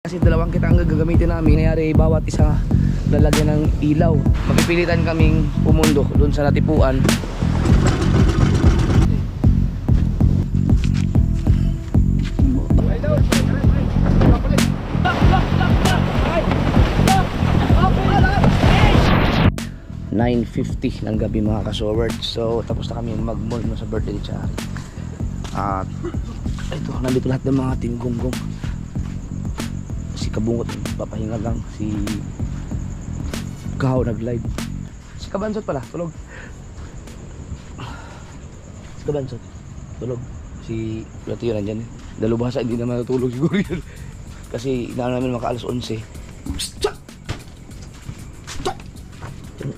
Kasi dalawang kita ang gagamitin namin. Nangyari bawat isa lalagyan ng ilaw. Magpipilitan kaming pumundok doon sa natipuan. $9:50 ng gabi mga ka-soward. So tapos na kami mag-mall sa birthday ni Chari. At ito, nandito lahat ng mga team gonggong. Si Kabungot papahinga lang. Si Kahaw nag-live. Si Kabansot pala, tulog. Si Kabansot, tulog. Si Latiyo nandyan eh. Dalubhasa, hindi naman natulog siguro yun. Kasi inaano namin maka alas 11.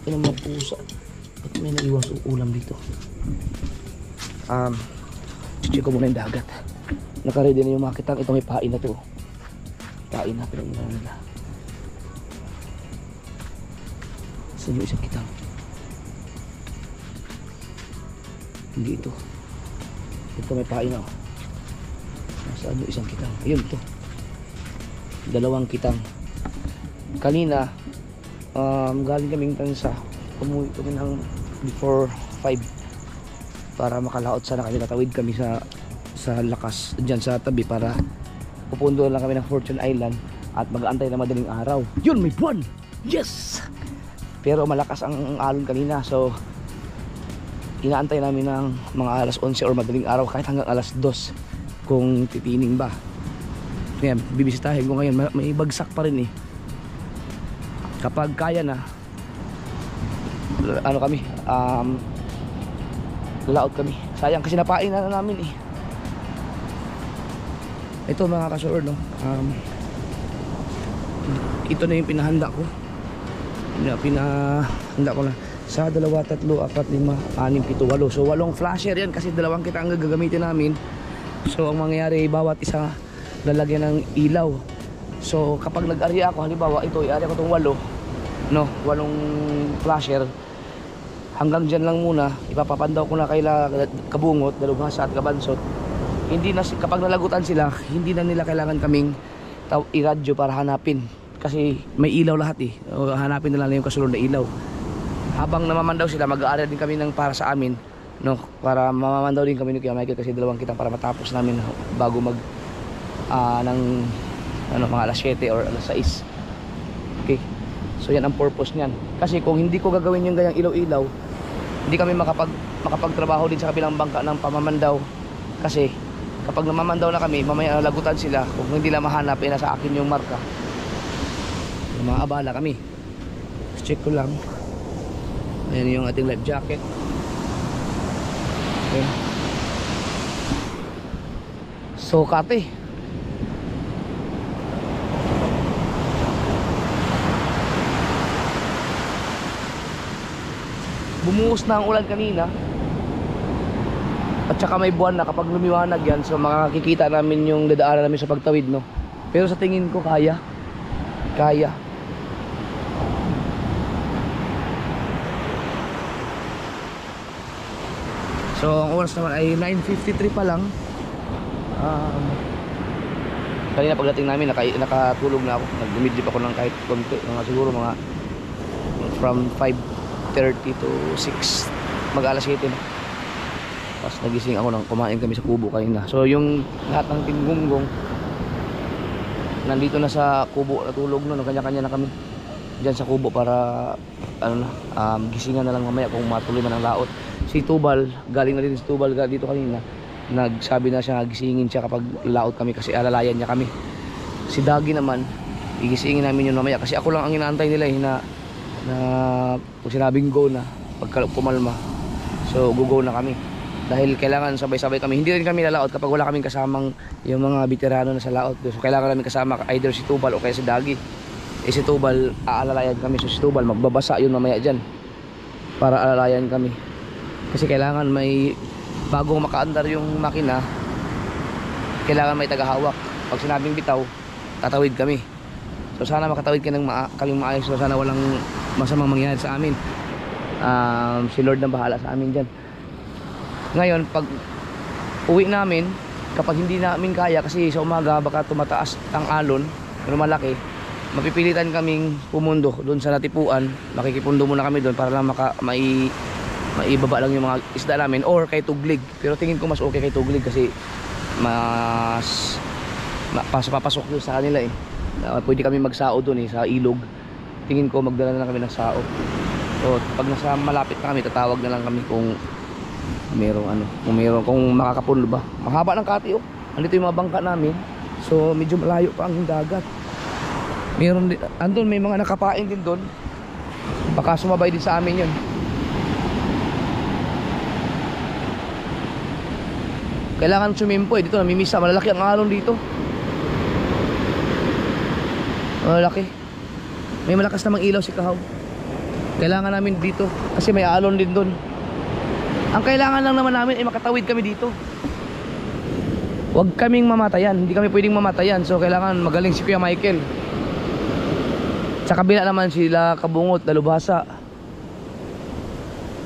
Ano mga pusa. Ba't may naiwan sa ulam dito? Check ko muna yung dagat. Nakaready na yung mga kitang. Ito may pain na to. Pain na, pero ina nila. Saan yung isang kitang? Hindi ito. Ito may pain na. Saan yung isang kitang? Ayun ito. Dalawang kitang. Kanina galing kaming tansa. Umuwi kami ng before 5 para makalaot sana kami. Natawid kami sa lakas dyan sa tabi para pupundo lang kami ng Fortune Island at mag-aantay na madaling araw. Yun, may buwan! Yes! Pero malakas ang alon kanina, so inaantay namin ng mga alas 11 or madaling araw kahit hanggang alas 2 kung titining ba. Ngayon, bibisitahin ko ngayon. May bagsak pa rin eh. Kapag kaya na, ano kami, laot kami. Sayang kasi napain na namin eh. Ito mga ka-soward, no? Ito na yung pinahanda ko. Pinahanda ko na sa 2, 3, 4, 5, 6, 7, 8. So 8 flasher yan kasi dalawang kita ang gagamitin namin. So ang mangyayari, bawat isa lalagyan ng ilaw. So kapag nag-area ako, halimbawa ito, i-area ko itong 8, no, 8 flasher. Hanggang dyan lang muna, ipapapandaw ko na kaila Kabungot, Dalubhasa at Kabansot. Hindi na, kapag nalagutan sila, hindi na nila kailangan kaming i-radyo para hanapin. Kasi may ilaw lahat eh. Hanapin na lang yung kasunod na ilaw. Habang namamandaw sila, mag-aaral din kami ng para sa amin, no, para mamamandaw din kami ni Kuya Michael kasi dalawang kita para matapos namin bago mag ng mga alas 7 or alas 6. Okay. So yan ang purpose niyan. Kasi kung hindi ko gagawin yung ganyang ilaw-ilaw, hindi kami makapagtrabaho din sa kabilang bangka ng pamamandaw. Kasi kapag namamandaw na kami, mamaya lagutan sila. Kung hindi lang mahanap, nasa akin yung marka. Maabala kami. Check ko lang. Ayan yung ating life jacket. Okay. So kate, bumuhos na ang ulan kanina at saka may buwan na. Kapag lumiwanag yan, so makikita namin yung dadaanan namin sa pagtawid, no? Pero sa tingin ko kaya. So ang oras naman ay 9:53 pa lang. Kanina pagdating namin nakatulog na ako. Nag-midlip ako ng kahit konti, siguro mga from 5:30 to 6, mag-alas 7 na. Tapos nagising ako nang kumain kami sa kubo kanina. So yung lahat ng tinggunggong nandito na sa kubo, natulog na, kanya-kanya na kami dyan sa kubo para gisingan na lang mamaya kung matuloy man ang laot. Si Tubal, galing na din si Tubal dito kanina. Nagsabi na siya, gisingin siya kapag laot kami kasi alalayan niya kami. Si Dagi naman, igisingin namin yun mamaya kasi ako lang ang inaantay nila na pag sinabing go na, pagka pumalma, so go na kami dahil kailangan sabay-sabay kami. Hindi rin kami lalaot kapag wala kaming kasamang yung mga veterano na sa laot. So kailangan namin kasama either si Tubal o kaya si Dagi. Si Tubal, aalalayan kami. So si Tubal, magbabasa yun mamaya dyan para alalayan kami kasi kailangan may bagong makaandar yung makina, kailangan may tagahawak. Pag sinabing bitaw, tatawid kami. So sana makatawid ka ng maayos. So sana walang masamang mangyayari sa amin. Si Lord na bahala sa amin dyan. Ngayon pag uwi namin, kapag hindi namin kaya kasi sa umaga baka tumataas ang alon, pero malaki, mapipilitan kaming pumundo doon sa natipuan. Makikipundo muna kami doon para lang maibaba lang yung mga isda namin, or kay Tuglig. Pero tingin ko mas okay kay Tuglig kasi mas papasok doon sa kanila eh. Pwede kami magsao doon eh sa ilog. Tingin ko magdala na lang kami ng sao. So pag nasa malapit na kami, tatawag na lang kami kung kung makakapundo ba. Mahaba ng kati oh. Andito yung mga bangka namin. So medyo malayo pa ang dagat. Meron din, andun may mga nakapain din doon. Baka sumabay din sa amin yun. Kailangan sumimpo eh. Dito namimisa. Malalaki ang alon dito. Malalaki. May malakas namang ilaw si Kahaw. Kailangan namin dito kasi may alon din doon. Ang kailangan lang naman namin ay makatawid kami dito. Huwag kaming mamatayan. Hindi kami pwedeng mamatayan. So kailangan magaling si Kuya Michael. Sa kabila naman sila Kabungot, Dalubhasa.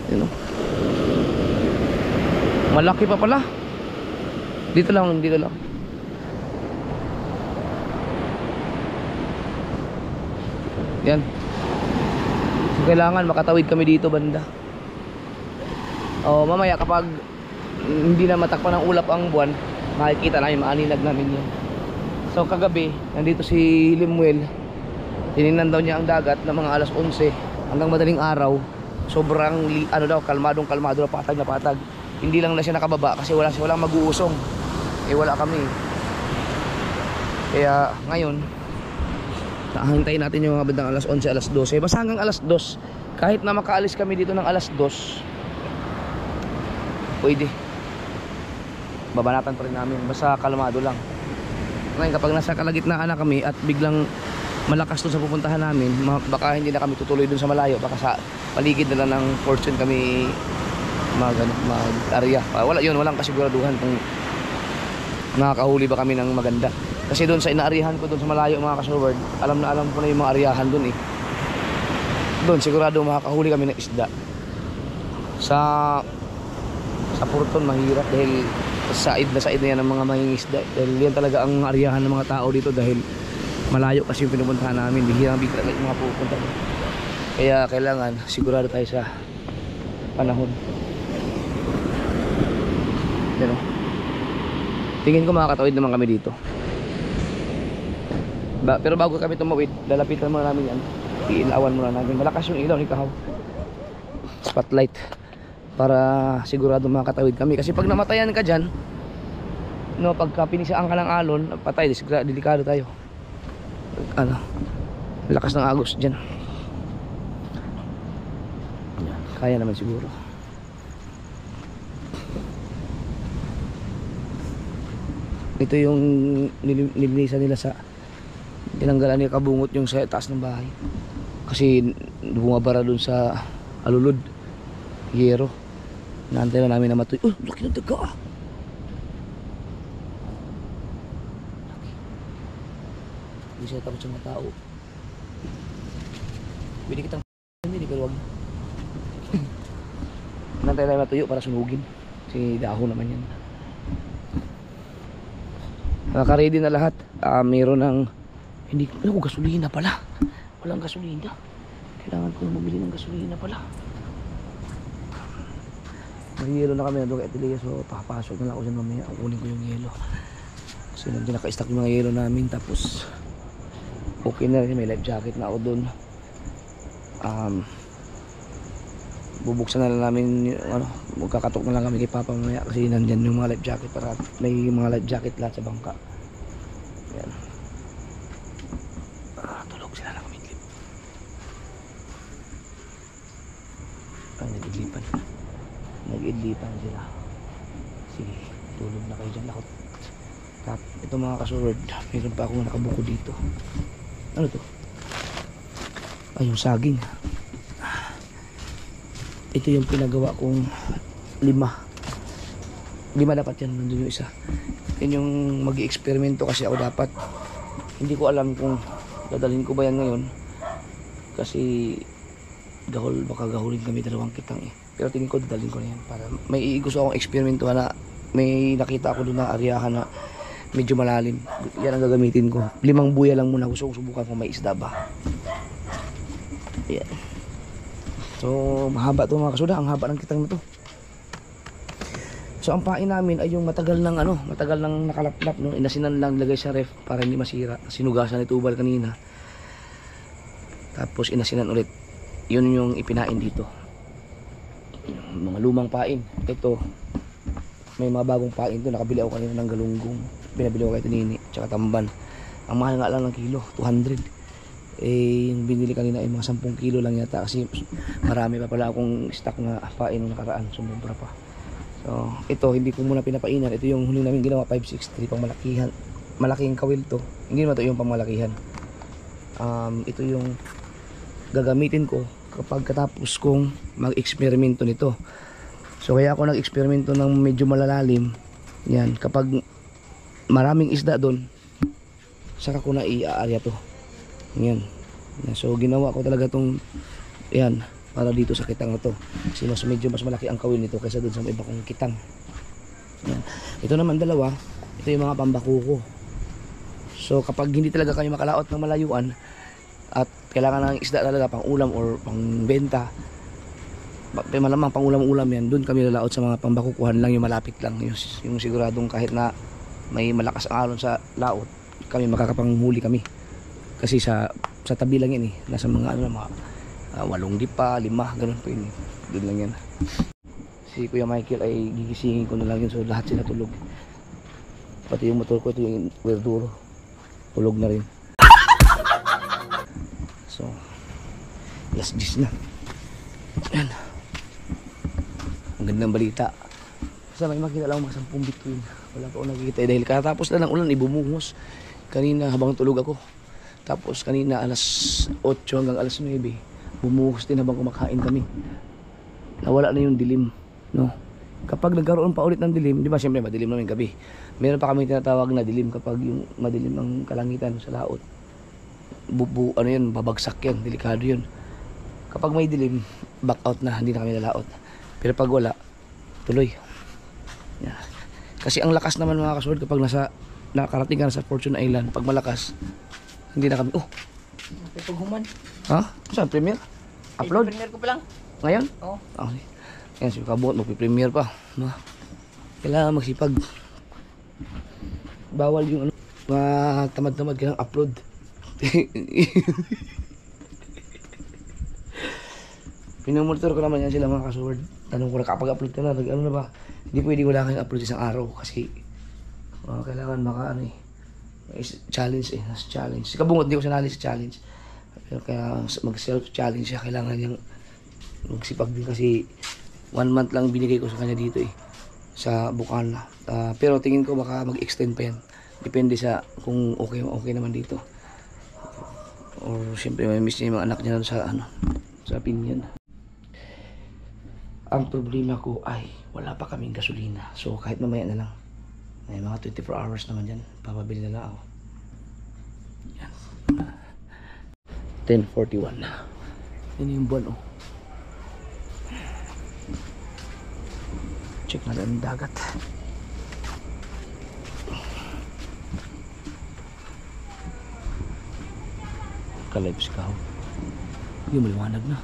Yun o. Malaki pa pala. Dito lang. Yan. So, kailangan makatawid kami dito banda. O mamaya kapag hindi na matakpan ng ulap ang buwan, makikita namin, maaninag namin yan. So kagabi, nandito si Limuel. Tinignan daw niya ang dagat ng mga alas 11 hanggang madaling araw. Sobrang kalmado na patag. Hindi lang na siya nakababa kasi walang mag-uusong. Wala kami. Kaya ngayon hintayin natin yung mga bandang alas 11, alas 12. Basta hanggang alas 2. Kahit na makaalis kami dito ng alas 2, pwede. Babanatan pa rin namin. Basta kalmado lang. Ngayon kapag nasa kalagitnaan na kami at biglang malakas doon sa pupuntahan namin, baka hindi na kami tutuloy doon sa malayo. Baka sa paligid na lang ng Fortune kami mag-area. Walang kasiguraduhan kung nakakahuli ba kami ng maganda. Kasi doon sa inaarihan ko doon sa malayo mga kasurward, alam ko na yung mga ariyahan doon eh. Doon sigurado makakahuli kami ng isda. Sa Fortune mahirap dahil said na yan ng mga mangingisda. Dahil yan talaga ang ariyahan ng mga tao dito dahil malayo kasi yung pinupuntahan namin. Bihirang yung mga pupunta. Kaya kailangan sigurado tayo sa panahon. Pero tingin ko makakatawid naman kami dito. Pero bago kami tumawid, lalapitan muna namin yan. Iilawan muna namin. Malakas yung ilaw ni Kahaw. Spotlight. Para sigurado makakatawid kami. Kasi pag namatayan ka dyan, pagka pinisaan ka ng alon, patay, delikado tayo. Lakas ng agos dyan. Kaya naman siguro. Ito yung nilinisan nila sa tinanggalan ni Kabungot yung sa taas ng bahay. Kasi bumabara dun sa alulod. Yero. Naantay na namin na matuloy. Oh, laki ng daga ah. Hindi siya takot sa mga tao. Pwede kitang hindi ka luwag. Naantay na matuyo para sunugin. Kasi dahon naman yan. Naka-ready na lahat. Mayroon ng gasolina pala. Walang gasolina. Kailangan ko bumili ng gasolina pala. May yelo na kami na doon kay Atilia. So papasok na lang ako dyan mamaya. Kukunin ko yung yelo. Kasi nandiyan naka-stack yung mga yelo namin. Tapos okay na rin. May life jacket na ako doon. Bubuksan na lang namin magkakatok na lang kami kay Papa mamaya. Kasi nandyan yung mga life jacket. Para may mga life jacket lahat sa bangka. Ayan. Tulog sila ng midlip. Nag-idlipan sila. Sige, tulog na kayo dyan. Ito mga kasurod, mayroon pa akong nakabuko dito. Ano to? Ay, yung saging. Ito yung pinagawa kong 5 dapat yan. Nandun yung isa. Yan yung mag-i-eksperimento kasi ako dapat. Hindi ko alam kung dadalhin ko ba yan ngayon. Kasi baka gahulin kami 2 kitang eh. Pero tingin ko dadalhin ko na yan para may gusto akong eksperimento na may nakita ako doon na ariyahan na medyo malalim. Yan ang gagamitin ko. 5 buya lang muna. Gusto kong subukan kung may isda ba. Yan. So mahaba to mga kasuda. Ang haba ng kitang na to. So ang pain namin ay yung matagal nang nakalaplap, no? Inasinan lang, lagay sa ref para hindi masira. Sinugasan ni Tubal kanina. Tapos inasinan ulit. Yun yung ipinain dito. Mga lumang pain. Ito, may mga bagong pain to. Nakabili ako kanina ng galunggong. Pinabili ko kay Tinini, tsaka tamban. Ang mahal nga lang ng kilo, 200. Yung binili kanina ay mga 10 kilo lang yata. Kasi marami pa pala akong stock na pain nung nakaraan. Sumubra pa. So, ito, hindi ko muna pinapainan. Ito yung huli namin ginawa, 563, pang malakihan. Malaking kawil to. Hindi naman ito yung pang malakihan. Ito yung gagamitin ko kapag katapos kong mag-eksperimento nito. So, kaya ako nag-eksperimento ng medyo malalalim. Yan, kapag maraming isda doon, saka ko na i-aarya to. Yan. So, ginawa ko talaga tong, yan, para dito sa kitang na to. Kasi medyo mas malaki ang kawil nito kaysa doon sa iba kong kitang. Yan. Ito naman dalawa, ito yung mga pambakuko. So kapag hindi talaga kayo makalaot ng malayuan at kailangan ng isda talaga pang ulam or pang benta, malamang pang ulam-ulam yan, doon kami lalaot sa mga pambakukuhan lang, yung malapit lang, yung siguradong kahit na may malakas ang alon sa laot, kami makakapanghuli kami. Kasi sa tabi lang yan nasa mga mga 8 dipa, 5, ganun po yun. Doon lang yan. Si Kuya Michael ay gigisingin ko na lang yun. So lahat sila tulog. Pati yung motor ko, ito yung werduro. Tulog na rin. So, last 10 na. Yan. Ang gandang balita. Basta may makita lang mga 10 bituin. Wala pa ako nakikita. Dahil katapos lang ng ulan, ibumuhos. Kanina habang tulog ako. Tapos kanina alas 8 hanggang alas 9. Bumuhos din habang kumakain kami. Nawala na yung dilim, no? Kapag nagkaroon pa ulit ng dilim, di ba siyempre madilim namin gabi. Meron pa kami tinatawag na dilim kapag yung madilim ang kalangitan sa laot. Ano yun, babagsak yan, delikado yun. Kapag may dilim, back out na, hindi na kami nalaot. Pero pag wala, tuloy. Yeah. Kasi ang lakas naman mga kasword kapag nakarating ka na sa Fortune Island, pag malakas, hindi na kami, Paghuman. Ha? Saan? Premiere? Upload? Premiere ko pa lang. Ngayon? Oo. Okay. Yan, si Kabuot, magpipremiere pa. Kailangan magsipag. Bawal yung tamad-tamad ka ng upload. Pinumonitor ko naman yan sila mga kasword. Tanong ko na kapag upload ka na, ano na ba? Hindi pwede wala kang upload isang araw kasi kailangan challenge nas challenge. Si Kabungot di ko sinali sa challenge. Pero kaya mag-self-challenge siya, kailangan niyang magsipag din kasi 1 month lang binigay ko sa kanya dito sa Bukana. Pero tingin ko baka mag-extend pa yan. Depende sa kung okay naman dito. Or siyempre may miss niya yung mga anak niya sa Pinyan. Ang problema ko ay wala pa kaming gasolina. So kahit mamaya na lang. May mga 24 hours naman dyan. Papabili na lang ako. Yan. 10:41. Yan yung buwan Check natin ang dagat. Kalibs ka. Yung maliwanag na.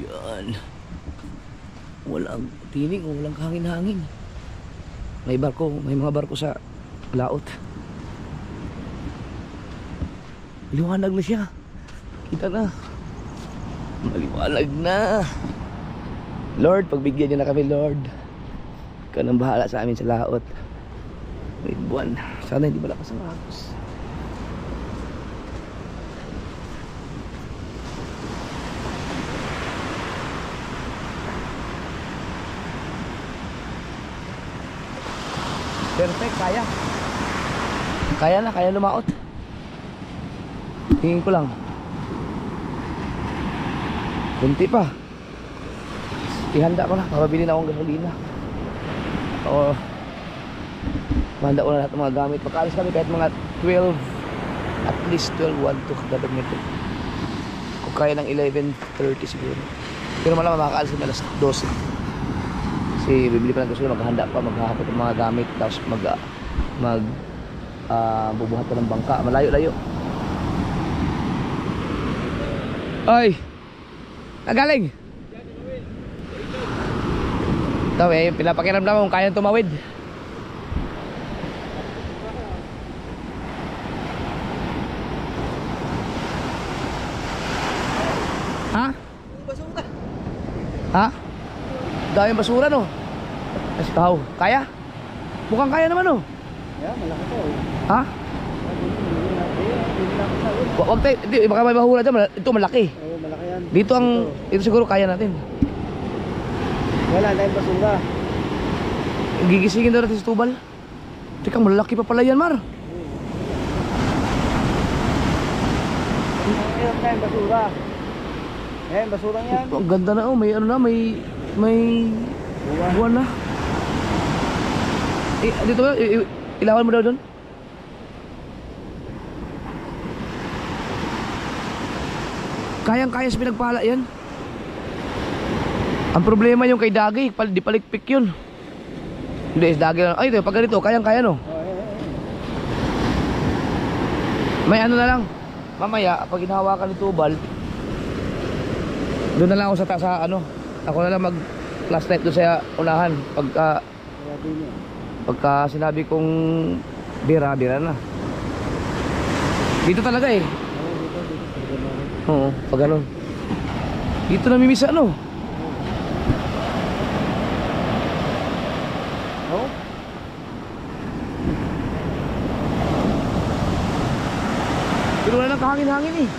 Yan. Walang tinig o walang hangin-hangin. May mga barko sa laot. Liwanag na siya. Kita na. Maliwanag na. Lord, pagbigyan niyo na kami, Lord. Ikaw nang bahala sa amin sa laot. May buwan. Sana hindi malakas ang agos. Perfect, kaya. Kaya lumaot. Tingin ko lang. Kunti pa. Ihanda ko na, mababili na akong gasolina. O, mahanda ko na lahat ng mga gamit. Pagkaalis kami kahit mga 12, at least 12, 1, 2, dadagdag nito. kaya ng 11:30 siguro. Pero malamang makakaalis kami alas 12. Kasi bibili pa ng gusto, maghahanda pa, maghahapot ng mga gamit, tapos bubuhat pa ng bangka. Malayo-layo. Oy! Nagaling! Ito eh, pinapakiramdam kung kayang tumawid. Ha? Basura. Ha? Daming basura no? Kasi tao, kaya? Mukhang kaya naman no? Yeah, malaki to. Ha? Wag tayo, hindi, baka may mahula dyan, ito malaki. Oo, malaki yan. Dito ito siguro kaya natin. Wala na yung basura. Gigisingin daw natin sa tubal. Teka, malaki pa pala yan, Mar. Meron na yung basura. Ayan, basura yan. Ang ganda na, oh, may ano na, may buwan na. Dito ba? Ilawan mo daw doon. Kayang-kaya sa pinagpala yan. Ang problema yung kay Dagi, di palikpik yun. Hindi, is Dagi lang. Ay, ito, pag ganito, kayang-kaya no. May ano na lang. Mamaya, pag hinahawakan ni Tubal, doon na lang ako sa ano. Ako na lang mag flashlight doon sa unahan. Pagka sinabi kong bira na. Dito talaga eh. Oo, pag ganun. Dito namimiss ano. Oo? Pero wala nang kahangin-hangin eh.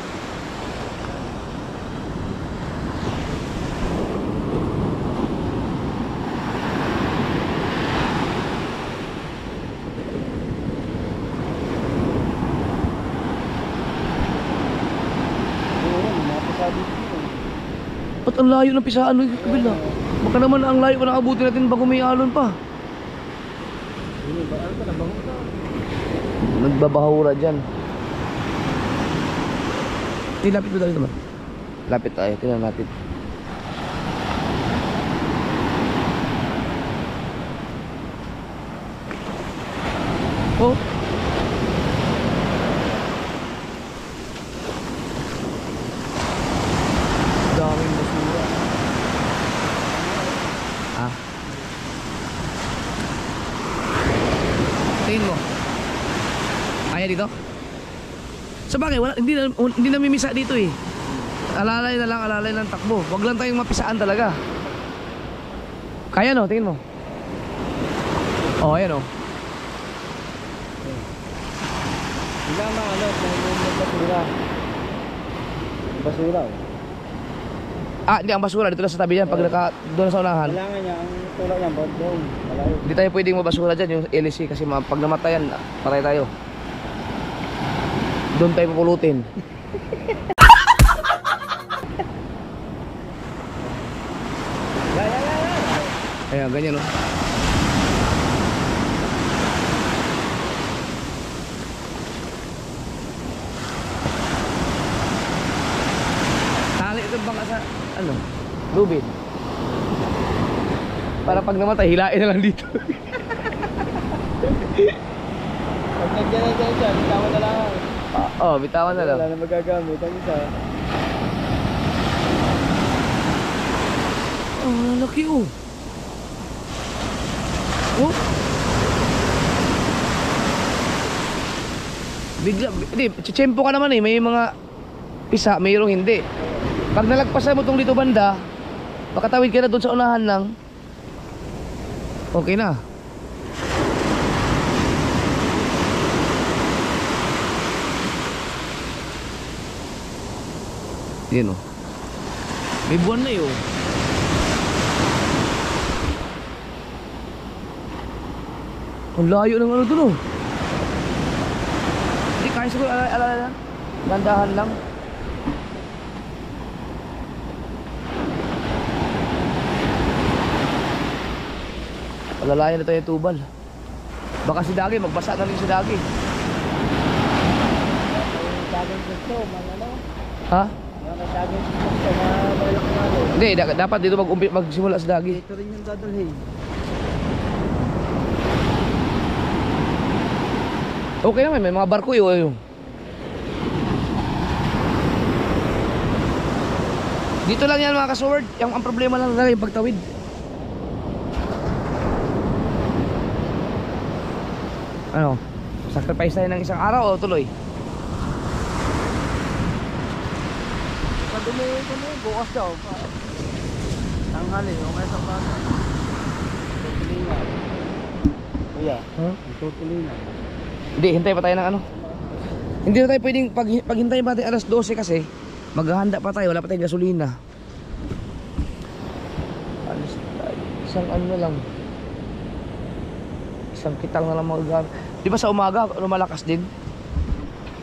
Ba't ang layo ng pisaan ng kabila? Baka naman ang layo pa nakabuti natin bago may alon pa. Nagbabahura dyan. Lapit mo tayo naman. Lapit tayo, tingnan natin. Oh. Daming basura. Ah. Tingin mo. Kaya dito? Sa bagay, wala, hindi namimisa dito eh. Alalay na lang, alalay ng takbo. Wag lang tayong mapisaan talaga. Kaya no, tingin mo. Oh, ayan oh. Hindi naman ano, yung basura. Basura oh. Ah, hindi, ang basura dito lang sa tabi yan. Pag doon sa unahan. Kailangan niya, ang tulak niya, doon. Malayo. Hindi tayo pwedeng mabasura dyan, yung LC. Kasi pag namatayan, patay tayo. Doon tayo pupulutin. Ayan, ganyan no. Tali ito baka sa ano, lubid. Para pag namatay, hilain na lang dito. Pag nandiyan na dyan, bitawan na lang. Oh, bitawan na lang. Wala na magagamit ang isa. Oh, laki oh. Oh. Bigla, hindi, chichempo ka naman eh. May mga pisa, mayroong hindi. Pag nalagpasan mo tong dito banda, makatawid ka na doon sa unahan lang. Okay na. Yan oh. May buwan na yun. Ang layo ng ano dun oh. Hindi kaya siguro alala lang. Gandahan lang. Alalayan na tayo yung Tubal. Baka si Dagi, magbasa na rin si Dagi. Dagang gusto, man ano. Ha? Nagdagay sa balak na ano. Hindi, dapat dito magsimula sa Dagi. Dito rin yung dadalhin. Okay naman, may mga barko yun. Dito lang yan mga kasword. Ang problema lang talaga yung pagtawid. Ano? Sacrifice tayo ng isang araw o tuloy? Padumi ko na bukas daw. Tanghali, okay sa bata. Tutulingan. Kuya, tutulingan. Hindi, hintay pa tayo ng ano. Hindi na tayo pwedeng paghintay pa tayo alas 12 kasi maghahanda pa tayo, wala pa tayong gasolina. Alas tayo. Isang ano na lang. Isang kitang na lang magagamit. Di ba sa umaga, lumalakas din?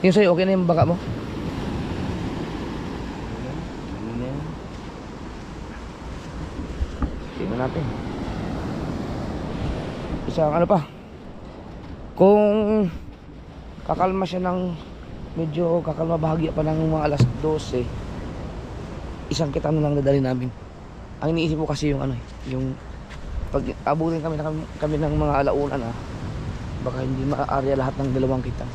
Yung sa'yo, okay na yung baka mo? Ano na yan? Tingnan natin. Isang ano pa. Kung kakalma siya ng medyo kakalma bahagya pa ng mga alas 12, isang kitang na lang dadali namin. Ang iniisip ko kasi yung ano, yung pag abutin kami ng mga alauna na, baka hindi ma-area lahat ng dalawang kitang.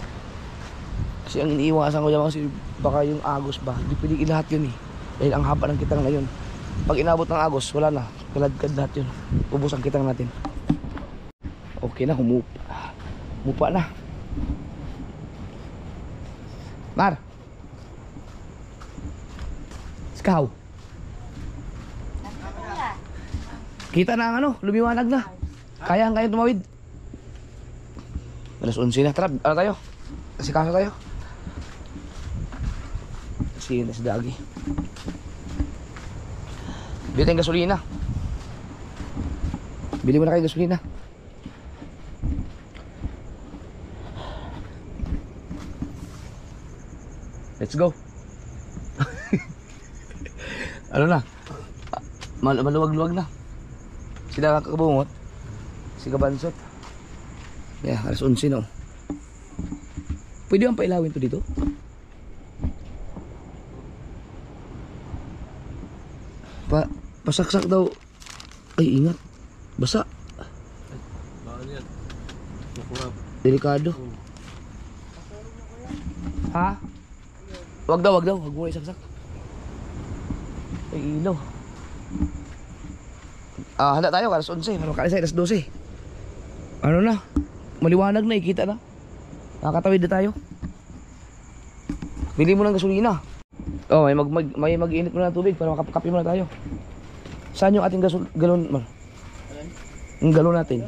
Kasi ang iniiwasan ko dyan kasi baka yung Agos ba, hindi pwede lahat yun eh. Dahil ang haba ng kitang na yun. Pag inabot ng Agos, wala na, kaladkad lahat yun. Ubus ang kitang natin. Okay na, humupa na. Mar, Skaw. Kita na ang ano, lumiwanag na. Kaya tumawid. Alas 11 na, tara, ano tayo? Kasi kaso tayo. Kasi na si Dagi. Bili tayong gasolina. Bili mo na kayo gasolina. Let's go. Ano na? Maluwag-luwag na. Sila kakabungot. Si Kabansot. Yeah, alas 11 na. Pwede bang pailawin to dito? Pasaksak daw. Ay, ingat. Basa. Bawal yan. Kukurap. Delikado. Ha? Wag daw. Wag mo isaksak. Ay, ilaw. Handa tayo, alas 11. Para makalis alas 12. Ano na? Maliwanag na, ikita na. Nakakatawid na tayo. Bili mo ng gasolina. Oh, may mag-init muna ng tubig para makapakapi muna tayo. Saan yung ating galon, man? Yung galon natin.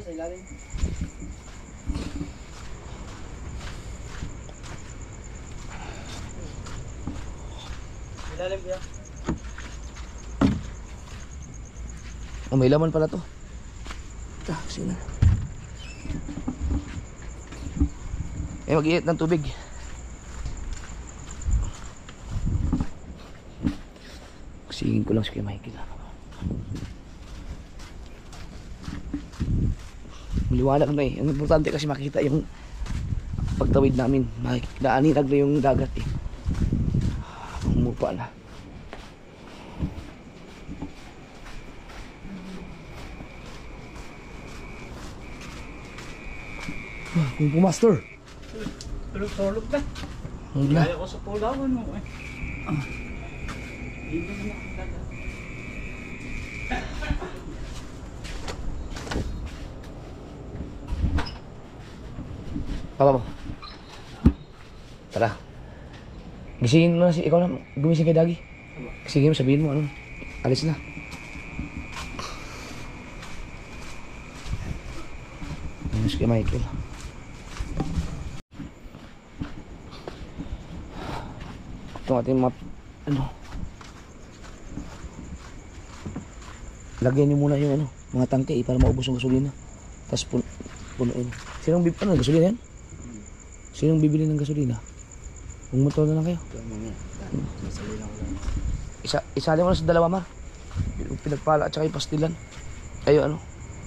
Ilalim yan. Oh, may laman pala to. Sige na. Mag-iinit ng tubig. Kusingin ko lang si Kuya Michael. Maliwanag na eh. Ang importante kasi makita yung pagtawid namin. Naaninag na yung dagat eh. Umupa na. Kung pumaster. Tulog na. Wala. Kaya ko sa pulawan mo eh. Hindi mo makakita. Papa mo. Tara. Gisingin mo na ikaw na. Gumising kay Dagi. Gisingin mo, sabihin mo ano. Alis na. Alis kay Michael. Ito ating lagyan nyo muna yung mga tangke para maubos yung gasolina. Tapos punuin. Sinong gasolina yan? Sinong bibili ng gasolina? Kung motor na lang kayo. Isali mo na sa dalawa, Mar. Pinagpala at saka yung pastilan. Ayo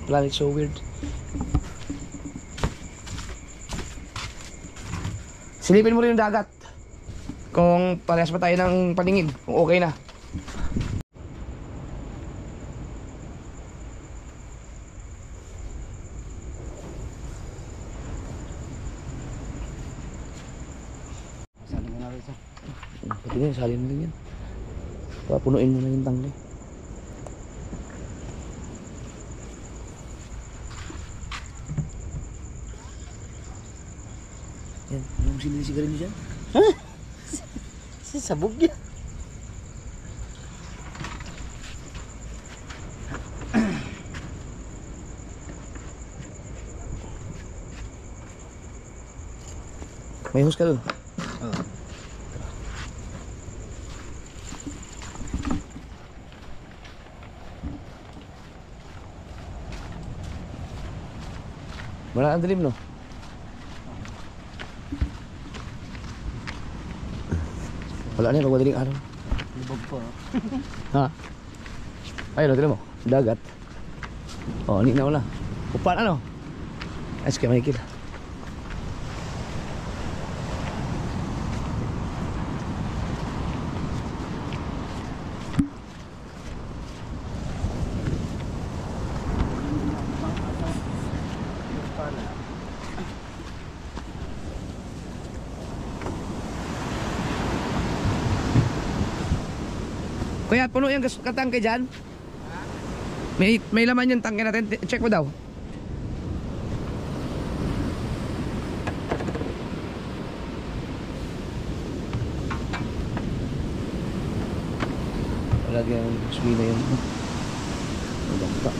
Planet so weird. Silipin mo rin yung dagat. kung parehas pa tayo ng paningin, kung okay na. Sali mo na rin, sir. Pati na, salin mo din yan. Papunuin mo na yung tangke. Yan, yung sinisigarilyo dyan. Sabog yan. May hose ka doon. Oo. Wala ang dilim, no? Wala na, pag madaling araw. Libog po. Ha? Ayun, no, tinan mo. Dagat. Oh, hindi na wala. Upan, ano? Ayos kaya Michael. Kuya, puno yung katangke dyan. May laman yung tangke natin. Check mo daw. Wala yung swina yun. Maganda.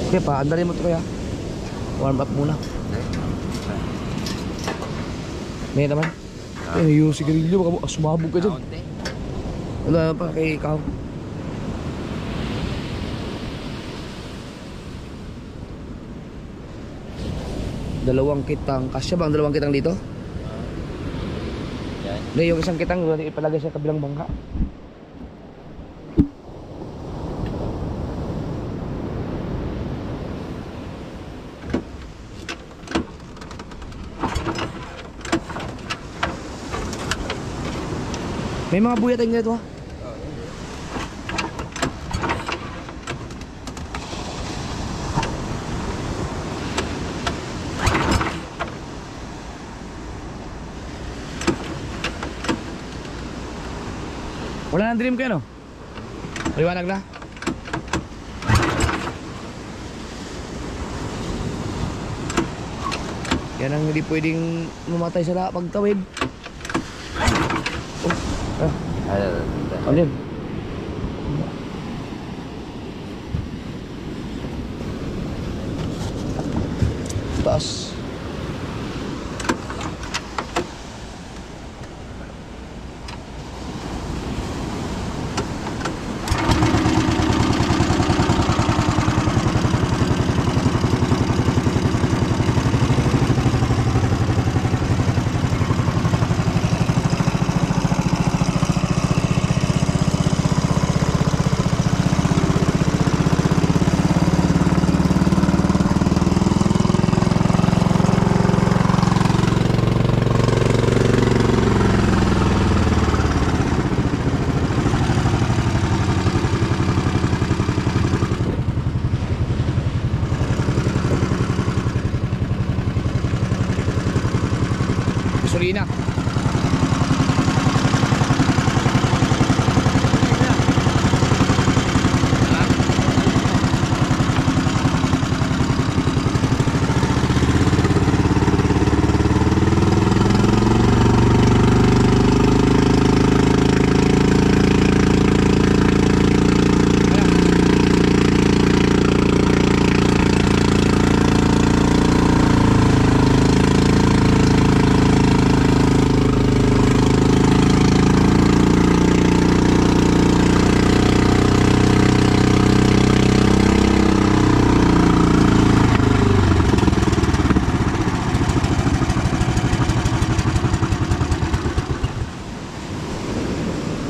Kaya pa, andarin mo ito kaya. Warm up muna. May naman. Yung sigarilyo, baka sumabog ka dyan. Wala pa kay ikaw. Dalawang kitang. Kasya ba ang dalawang kitang dito? Yan. Hindi, yung isang kitang ipalagay sa kabilang bangka. May mga buya tayong ganito, ha? Wala nang dream kayo, no? Maliwanag na? Yan ang hindi pwedeng mamatay sa pagtawid. Oh, ano yun? Taas. Gasolina.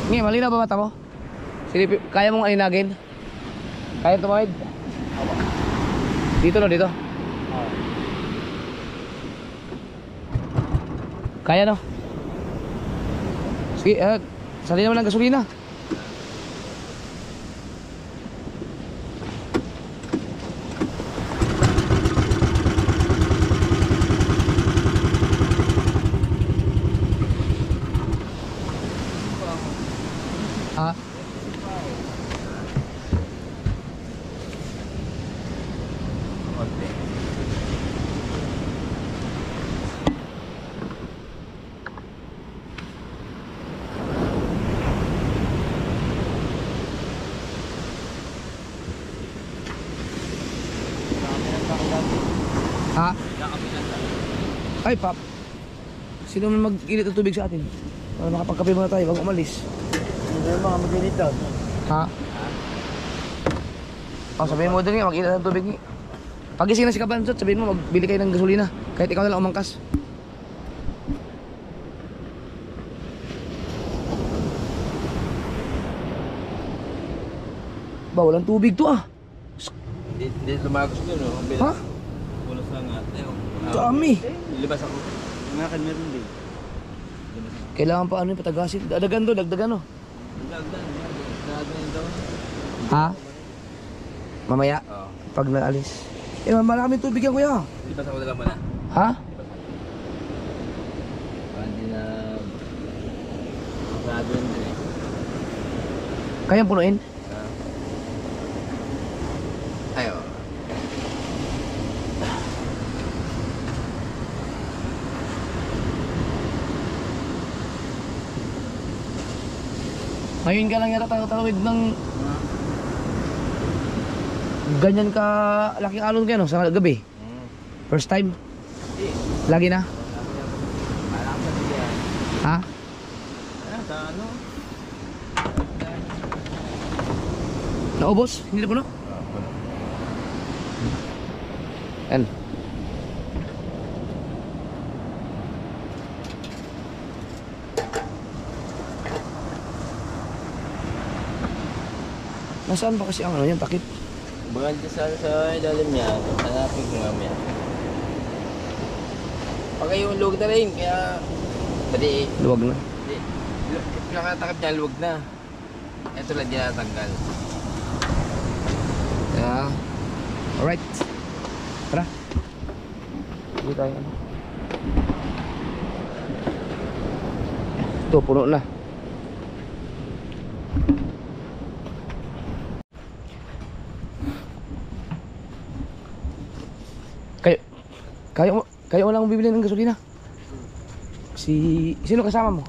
Ngayon, malinaw ba mata mo? Silipin, kaya mong alinagin? Kaya tumawid? Dito no, dito. Oh. Kaya no? Sige, sali naman ng gasolina. Ha? Konti. Ha? Ay, Pap. Sino man mag-init ng tubig sa atin? Para makapagkape muna tayo bago umalis. Hindi yung mga mag-init doon. Ha? Oh, sabihin mo din nga, mag-init ng tubig nga. Pagising na si Kabansot, sabihin mo, magbili kayo ng gasolina. Kahit ikaw na lang umangkas. Ba, walang tubig to ah. Hindi lumagos doon, no? Ha? Pulos na nga. Dami. Libas ako. Nga kan meron din. Kailangan pa ano yung patagasin. Dagdagan do, dagdagan no. Dagdan daw. Ha? Mamaya, Oo. pag naalis. Maraming tubig yan kuya. Libas ako na lang muna. Ha? Hindi na... Masado yun din eh. Kayang punuin? Ayo. Ngayon ka lang yata tatawid ng ganyan ka laking alon kayo no, sa gabi. First time? Lagi na? Alam ko na yan. Ha? Sa ano? Naubos? Hindi na puno? Yan. Nasaan ba kasi ang ano yan, takip? Baka dyan sa ilalim niya, hanapin ko mamaya. Pag yung luwag na rin, kaya... Pwede Luwag na. nakatakap niya, luwag na. Ito lang niya natanggal. Yeah. Alright. Tara. Hindi tayo ano. Ito, puno na. Kayo mo lang bibili ng gasolina. Sino kasama mo?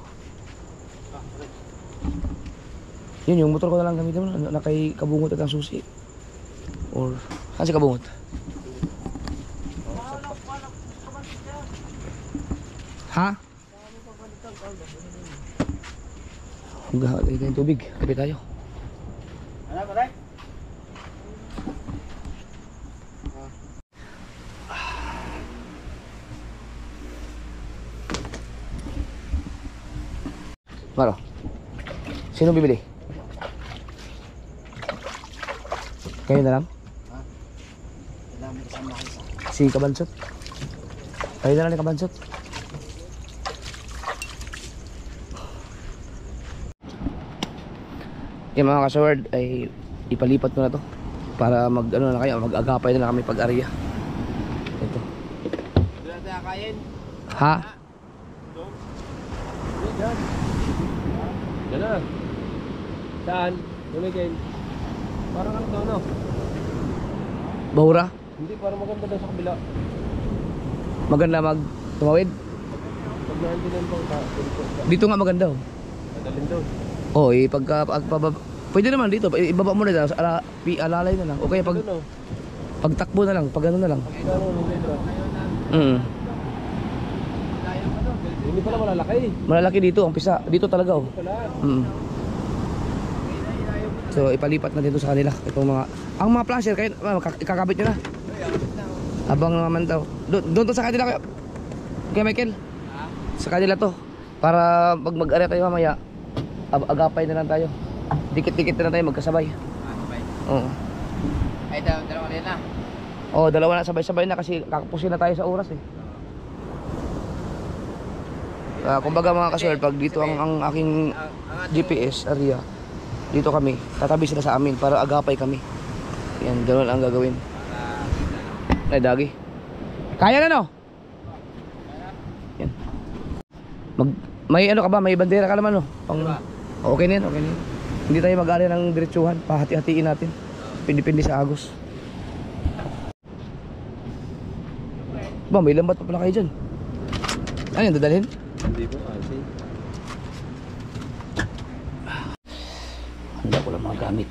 Yun, yung motor ko na lang gamitin mo na kay Kabungot at ang susi. Or, saan si Kabungot? Ha? Huwag tayong tubig. Kape tayo. Ano ba tayo? Maro, sino bibili? Kayo na lang? Si Kabansot? Kayo na lang ni Kabansot? Yung mga kasaward ay ipalipat ko na to para mag ano na kayo, mag-agapay na kami pag-area. Ito. Doon natin kakain. Ha? Diyan. Diyan na. Saan? Lumigay. Parang ano daw, no? Bahura? Hindi, parang maganda daw sa kabila. Maganda mag tumawid? Pag naandinan po, Dito nga maganda oh. madalin doon. Oh, pwede naman dito, ibaba mo na lang, alalay na lang. O kaya pag Doon, no? pagtakbo na lang, pag ano na lang. Pagkano nung dito? Hindi pala malalaki. Malalaki dito, ang pisa. Dito talaga oh. Pala. So ipalipat na dito sa kanila itong ang mga flasher kayo ikakabit nyo na. Habang naman daw. Doon to sa kanila kayo. Kaya Michael. Sa kanila to. Para pag mag-area tayo mamaya, agapay na lang tayo. Dikit-dikit na lang tayo magkasabay. Sabay. Oo. Ay, dalawa rin na. Oh, dalawa na sabay-sabay na kasi kakapusin na tayo sa oras eh. Kumbaga mga kasol, pag dito ang aking GPS area, dito kami, tatabi sila sa amin para agapay kami. Yan, ganoon ang gagawin. Ay, dagi. Kaya na no? Yan. May ano ka ba? May bandera ka naman no? Okay na yan, okay na yan. Hindi tayo mag-ari ng diretsuhan, pahati-hatiin natin. Pindi-pindi sa agos. Ba, may lambat pa pala kayo dyan. Ano yan, dadalhin? Hindi po kasi. Handa ko lang mga gamit.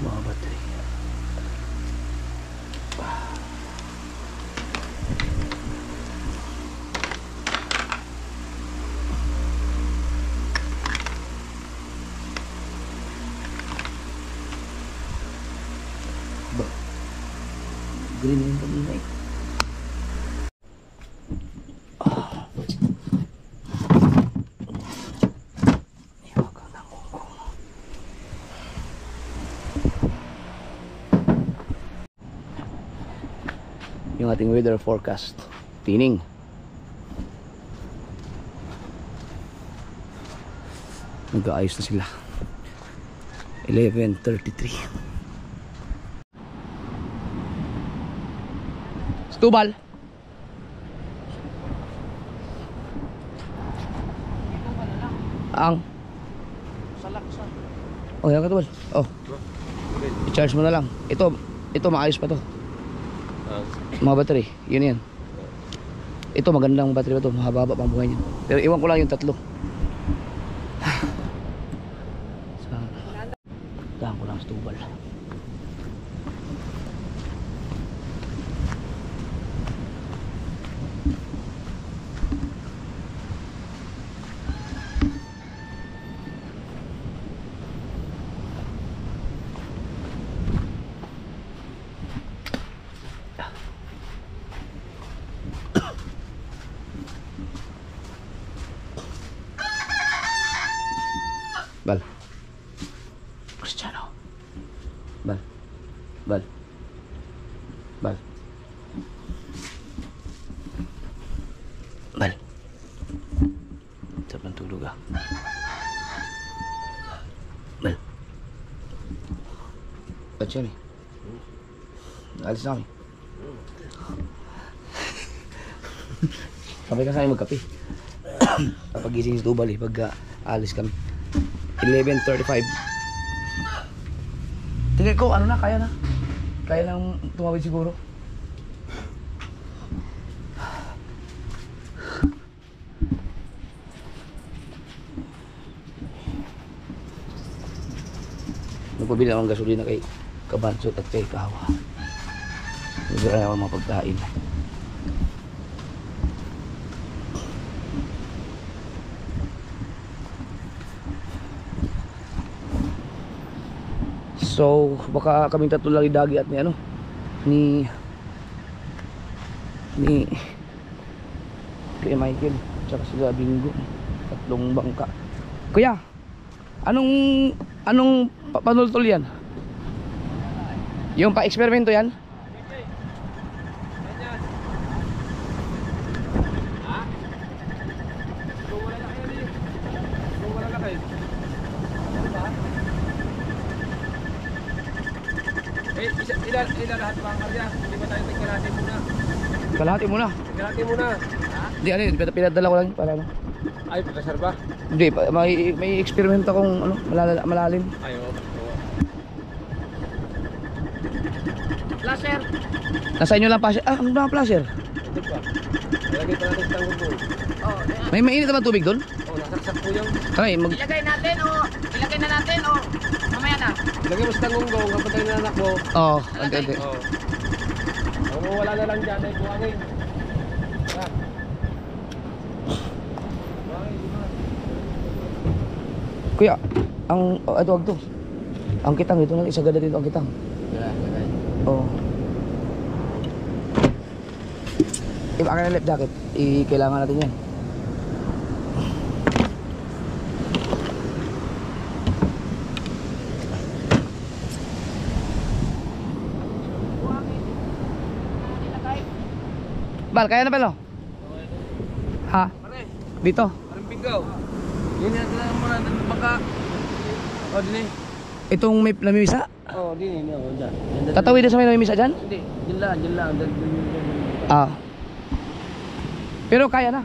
Mga battery. Green yung kanina eh. Yung ating weather forecast. Tining. Nag-aayos na sila. 11:33. Stubal. Ang oh, yan ka tubal. Oh. I-charge mo na lang. Ito maayos pa to. Mga battery, yun yan. Ito magandang battery pa to, mahaba pang buhay niyan. Pero iwan ko lang yung tatlo. Dahan ko lang sa tubal. Bal. Cristiano. Bal. Bal. Bal. Bal. Sarap ng tulog ah. Bal. Ba't yan eh? Alis na kami. Sabay ka sa akin magkape. Kapag gising si Tubal eh, pag alis kami. 11:35. Tingin ko, ano na, kaya na. Kaya nang tumawid siguro. Nagpabili akong gasolina kay Kabansot at kay Kawa. Nagdara naman mga pagkain. So, baka kaming tatlo lang ni Dagi at ni ano ni Kuya Michael tsaka sila Bingo. Tatlong bangka. Kuya, anong panultol yan? Yung pa-eksperimento yan? Ilan lahat mga karya? Hindi ba tayo tigkalati muna? Kalahati muna. Tigkalati muna. Hindi, ano yun, pinadala ko lang para ano. Ay, pagkasar ba? Hindi, may eksperimento akong ano, malalim. Ay, oo. Flasher. Nasa inyo lang flasher. Ah, ang mga flasher. Ito pa. Ilagay pa natin sa tanggol doon. Oh, May mainit naman tubig doon? Oo, nasaksak po yun. Ay, ilagay na natin o mamaya na. Ilagay mo sa tanggol doon, kapag tayo nanak mo. Oo, ante. Oo. Kung wala na lang dyan, ay buhangin. Yan. Kuya, ito wag to. Ang kitang ito na isagada dito ang kitang. Oo. Iba ka ng left jacket. Kailangan natin yan. Bal, kaya na Bal, no? Ha? Dito? Parang bigaw. Yun yan, kailangan mo na baka. O, din eh. Itong may namimisa? O, din eh. O, dyan. Tatawid din sa may namimisa dyan? Hindi, dyan lang, dyan lang. Ah. Pero kaya na.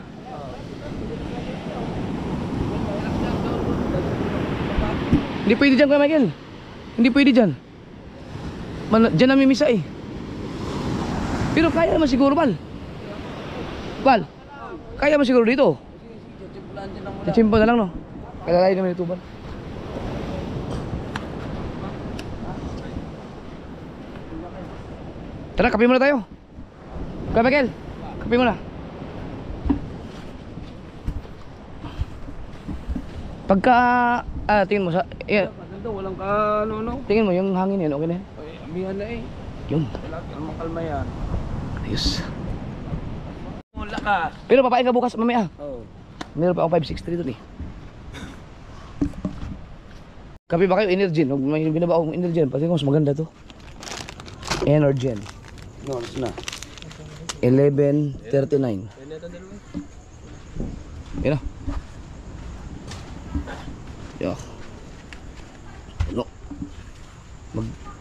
Hindi pwede dyan, Kuya Michael. Hindi pwede dyan. Dyan namimisa eh. Pero kaya naman siguro, Bal. Bal, kaya naman siguro dito. Chimpo na lang, no? Kalalay naman ito, Bal. Tara, kape muna tayo. Kuya Michael, kape muna. Pagka, tingin mo sa, Maganda, walang ka, ano. tingin mo yung hangin yun, okay na yan? Ay, amihan na eh. Yun, Wala namang kalma yan. ayos. Wala ka. Pero papain ka bukas mamaya. Oo. Meron pa akong 563 dun eh. Kape ba kayo? Energen. Huwag may binaba akong Energen. Pati ko mas maganda to. Energen. No, alas na. 11:39. Yan na. Yo. No.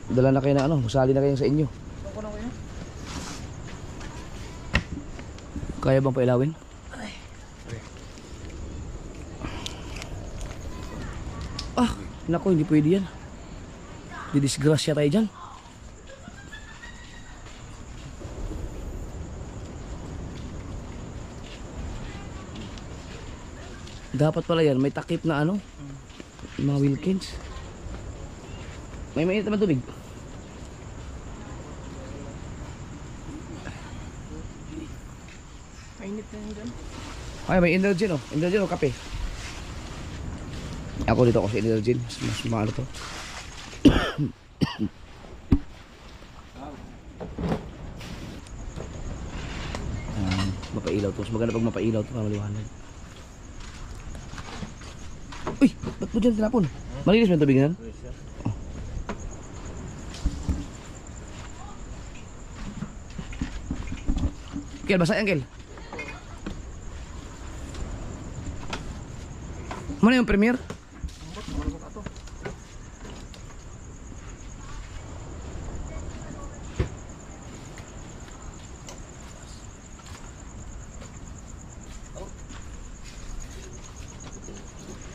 Magdala na kayo na ano. Masali na kayo sa inyo. Kaya bang pailawin? Ah, naku, hindi pwede yan. Didisgrasya tayo dyan. Dapat pala yan, may takip na ano, yung mga Wilkins. May mainit naman tubig. Mainit na yun dyan. Ay, may Energen oh. Energen oh, kape. Ako dito ako sa Energen. Mas maano to. Mapailaw to. Mas maganda pag mapailaw to para maliwanag. Uy! Ba't mo dyan tinapon? Malinis mo yung tubig yan? Oh. Kel, basa yan Kel. Mana yung premier?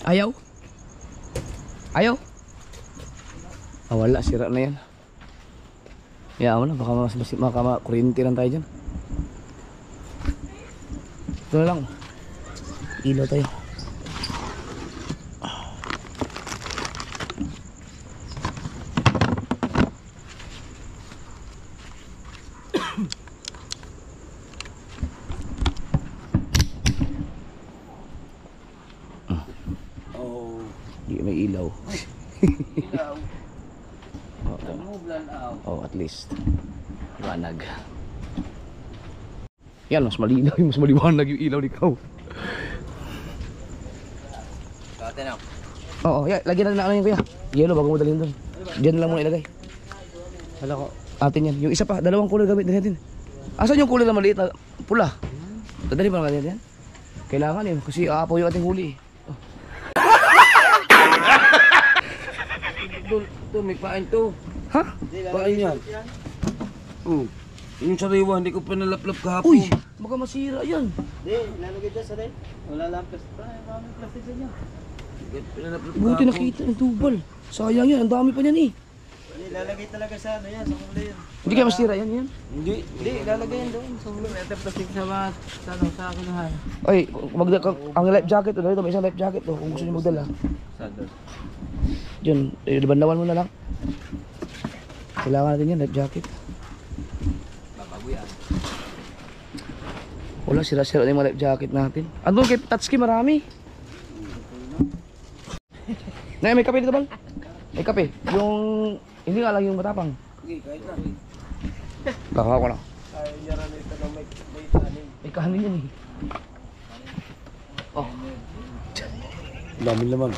Ayaw? Ayaw? Ah, wala, sira na yan. Yaw na, baka makakuryente lang tayo dyan. Ito na lang. Ilaw tayo. Di may ilaw. Ilaw. Oh, at least liwanag. Yan, mas malinaw, mas maliwanag yung ilaw ni Kao. Kate na. Oo, lagyan na ano yun kuya. Yellow bago mo dalhin doon. Diyan lang muna ilagay. Hala ko, atin yan. Yung isa pa, dalawang kulay gamit din natin. Asan yung kulay na maliit na pula? Dadali pa naman yan. Kailangan eh, kasi aapaw yung ating huli eh. Ito, may pain to. Ha? Pain yan. Yung sariwa, hindi ko pa nalaplap kahapon. Uy, baka masira yan. Hindi, lalagay dyan sa rin. Wala lang plastic. Maraming plastic dyan yan. Pinalaplap Buti nakita ng tubal. Sayang yan, ang dami pa niyan eh. Hindi, lalagay talaga sa ano yan, sa kulay yan. Hindi kaya masira yan yan. Hindi, lalagay yan doon. Sa ulo, ito plastic sa mga, sa kinuhan. Ay, ang life jacket, ano ito, may isang life jacket kung gusto niyo magdala. Sadot. Diyan, bandawan mo na lang. Kailangan natin yan, life jacket. Babago yan. Wala, sira-sira na yung mga life jacket natin. Andun kay Tatsuki, marami. Nay, may kape dito bang? May kape. Yung, hindi nga lang yung matapang. Sige, kahit na. Kakawa ko na. Ay, yara na ito na may kanin. May kahanin yan eh. Oh. Dami naman.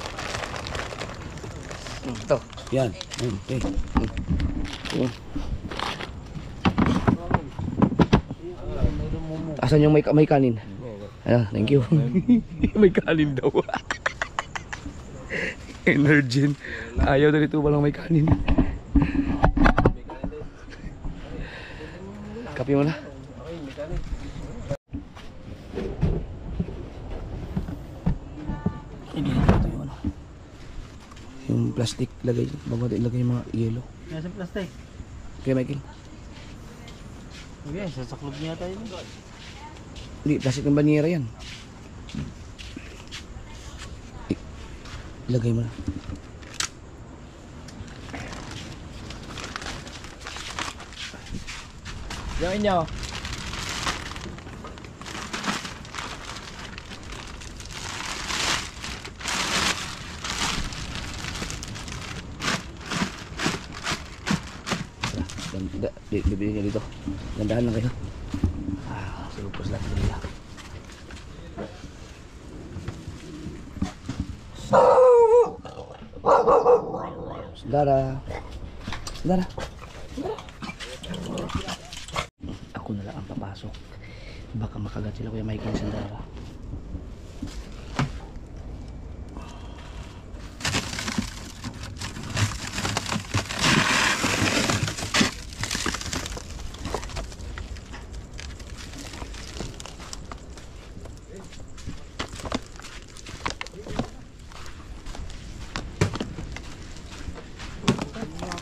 Ito. Yan. Okay. Yung. Mayroon mo mo. Asan yung may kanin? Ah, thank you. May kanin daw. Energen. Ayaw na dito walang may kanin. Kape mo na. Hindi na ito yung ano. Yung plastic lagay. Bago natin ilagay yung mga yelo. Nasa plastic. Okay, Michael? Okay, sasaklog niya tayo. Hindi, plastic ng banyera yan. Ilagay mo na. Yung inyo. Bibili niya dito. Gandahan lang kayo. Silupos lahat nila. Sandara. Sandara. Ako na lang ang papasok. Baka makagat sila Kuya Michael Sandara.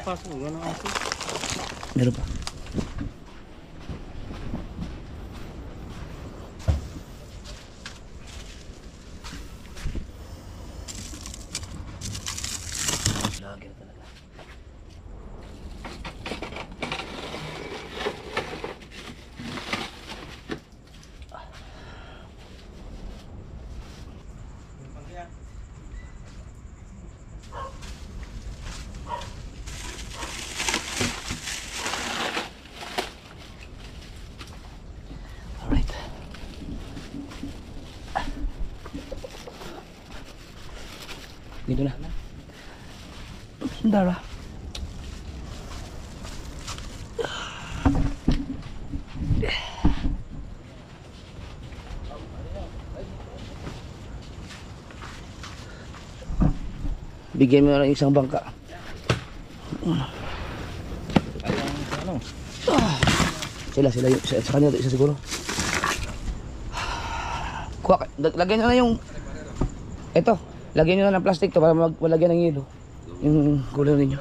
Pasok, gano'ng aso. Meron pa. Lagi na talaga. Alright. Dito na. Sandara. Bigyan mo na ng isang bangka. Ano? Sila yung sa kanya isa siguro. Kuha, lagyan nyo na yung eto, lagyan nyo na ng plastic to para malagyan ng yelo yung kulay ninyo.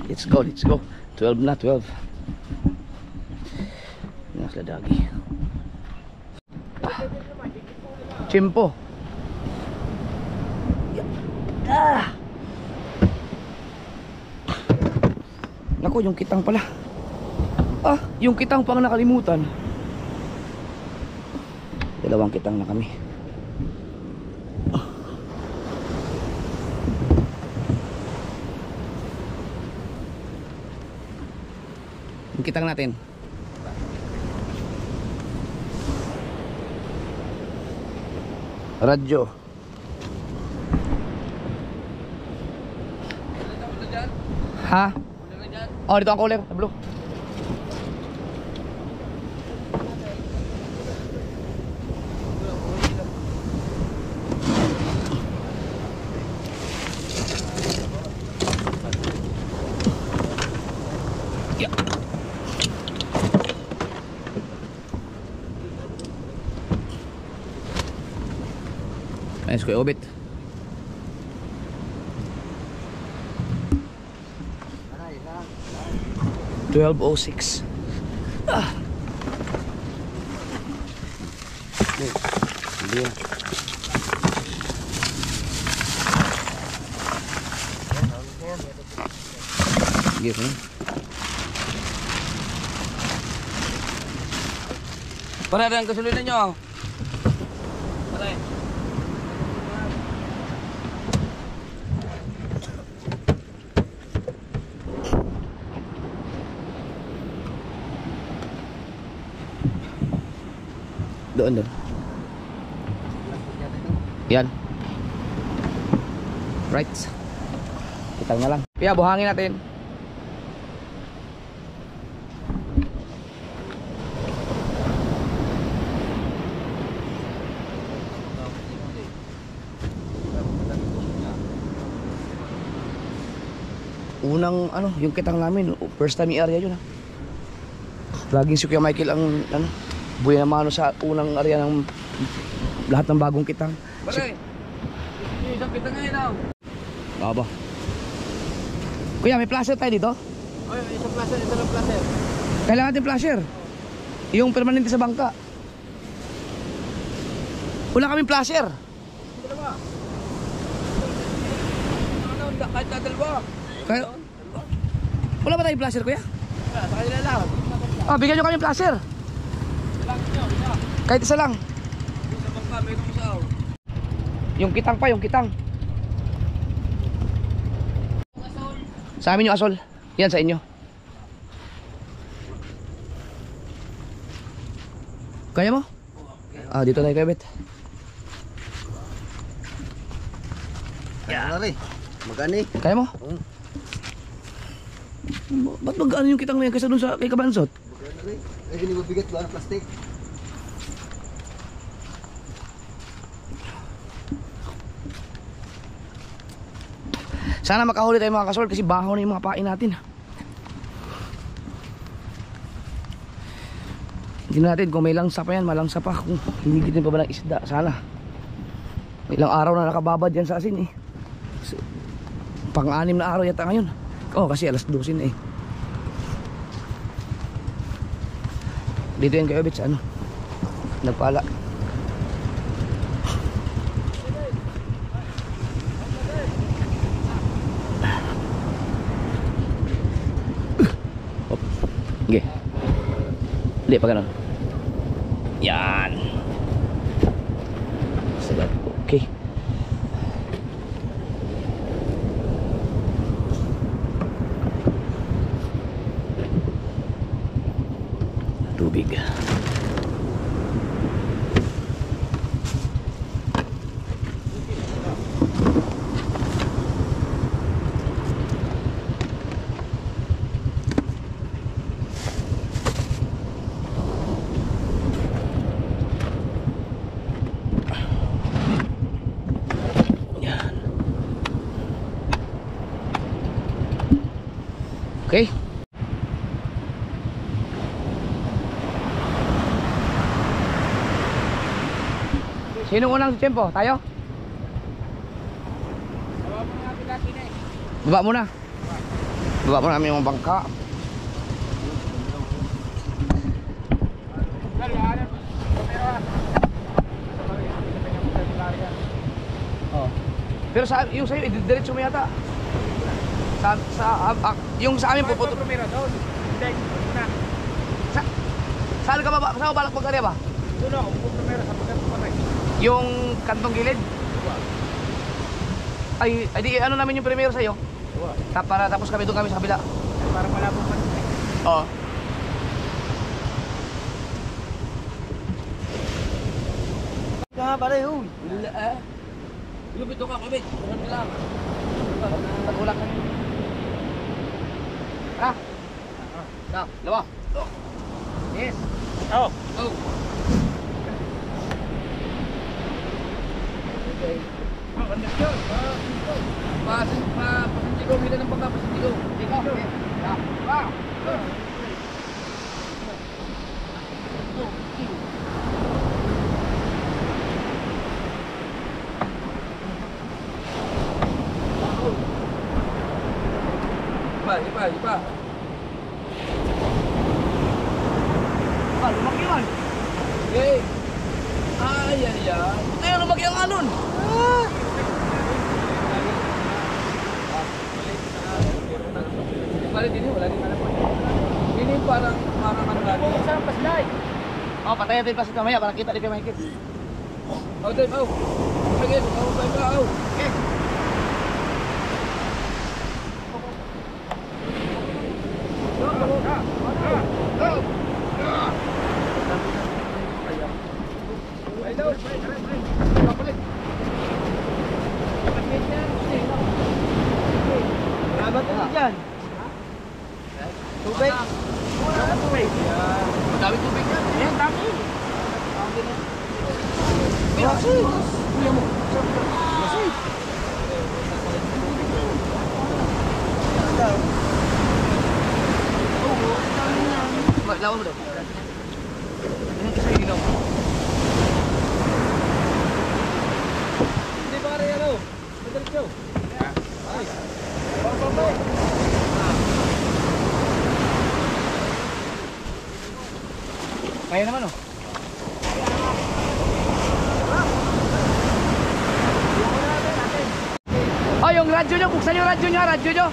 Let's go, let's go. 12 na, 12. Nasa dagi. Chimpo. Naku, yung kitang pala. Yung kitang pang nakalimutan. Dalawang kitang na kami. Yung kitang natin. Radyo. Ha? Oh, dito ang cooler, blue. Yeah. Ayos ko i-obit. $12.06. Hindi yan. Sige ko na. Para rin ang kasulinan nyo. Para. Doon. Yan. Right. Kitang na lang. Kaya buhangin natin. unang ano, yung kitang namin, first time i-area yun ha. Laging si Kuya Michael ang ano, buhay na mano sa unang area ng lahat ng bagong kitang. Pare, yung isang kita ngayon daw. Aba. Kuya, may flasher tayo dito? Oy, isang placer, ito ng placer. Kailangan natin flasher. Yung permanente sa bangka. Wala kaming flasher. Dalawa. Ano, kahit na dalawa. Kaya, wala ba tayong flasher, kuya? Sa kanila lang. Ah, bigyan nyo kami flasher. Kahit isa lang. Sa bangka, may kumusaw. Yung kitang pa, yung kitang. Sa amin yung asol. Yan sa inyo. Kaya mo? Ah, dito tayo kabit. Yan. Magani. Kaya mo? Ba't mag-ano yung kitang na yan kaysa dun sa kay Kabansot? Ay, gini mabigat ba ang plastic? Sana makahuli tayo mga kasol kasi baho na yung mga pain natin. Hindi natin kung may langsa pa yan, malangsa pa. Kung hinigitin pa ba ng isda, sana. Ilang araw na nakababad yan sa asin eh. Pang-anim na araw yata ngayon. Oh, kasi alas 12 na eh. Dito yan kayo, Bits, ano? Nagpala. Sige. Hindi, pa ganun. Yan. Sagat. Okay. Tubig. Okay. Sino unang tempo? Tayo? Baba muna. Baba muna namin yung bangka. Oh. Pero sa yung sa'yo, diretso mo yata. Yung sa amin puputo. Saan ka ba? Saan ka balak mag-area ba? Doon ako, primero sa pagkatapos. Yung kantong gilid? Ay di ano namin yung primero sa'yo? Para tapos kami doon kami sa kabila. Para malabong pa rin. Oo. Kaya pare, huy. Lupito ka, kabit. Ganun lang. Pag-ulak kami. Ah. Now, lawa. Yes. Oh. Oh. Okay. Pasintigo, bila ng bangka, pasintigo. Ikaw. Okay. Wow. Iba. Lumaki yun. Okay. Ayan. Ayun, lumaki ang alon. Balik din wala din alam po. Ini parang ano lagi. Saan paslay? Oh, patay natin pa sa kamaya para kita di kay Michael. Oh, Dave, oh. Sige, bye. Okay. Salamat mo dyan. Tubig. Madami tubig yan. Ayan, dami. Kuya mo. Ikaw. Lawan mo daw. Ano kasi ilaw? Hindi ba rin ano? Diretso. Ay. Papa. Kaya naman oh. Oh, yung radyo nyo, buksan yung radyo nyo, radyo nyo.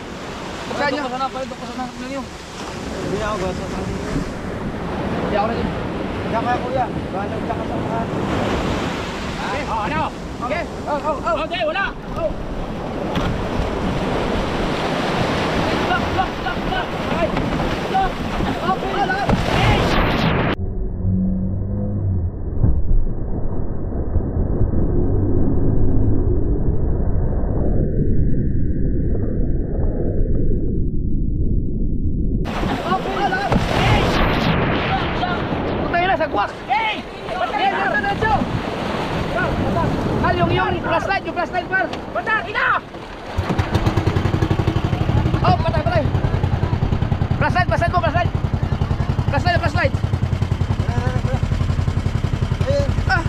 Buksan nyo. Doon ka sana ninyo. Hindi ako gasa sa ninyo. Hindi ako na din. Diyan kaya kuya. Balag ka sa mga. Oh, ano? Okay. Oh. Okay, wala. Oh. Lock. Ay. Lock. Okay, lahat. Sagwak! Hey! Hey, radyo! Hal, yung flashlight, par! Batar, ina! Oh, patay! Flashlight mo! Flashlight! Ah!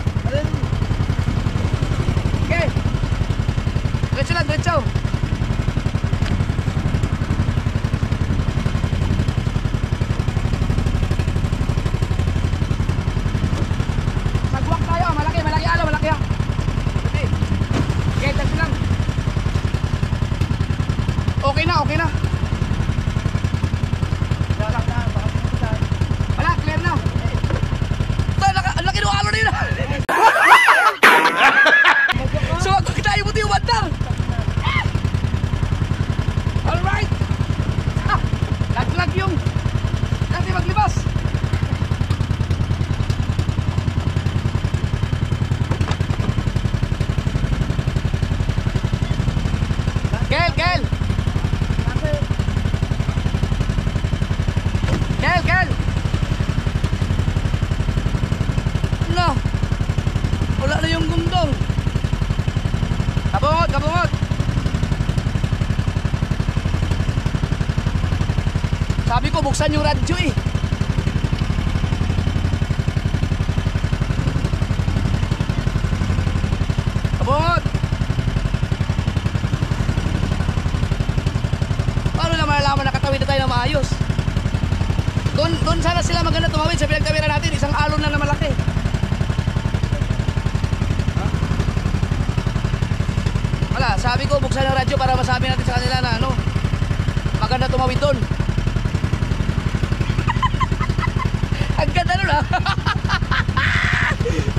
Okay! Diretso! Sagwak tayo, malaki ah! Okay, taxi lang! Okay na! Wala, clear na! Ito, ang laki ng alo na yun! Sumagwak tayo mo yung bandar! Alright! Lag yung dati maglibas! Kel! No! Wala na yung gundong! Kabungot! Sabi ko buksan yung radyo eh! Kabungot! Paano na malalaman nakatawid na tayo na maayos? Doon sana sila maganda tumawid sa pinagtawira natin, isang alon na malaki. Wala, sabi ko buksan yung radyo para masabi natin sa kanila na ano, maganda tumawid doon. Ang ganda nun ah.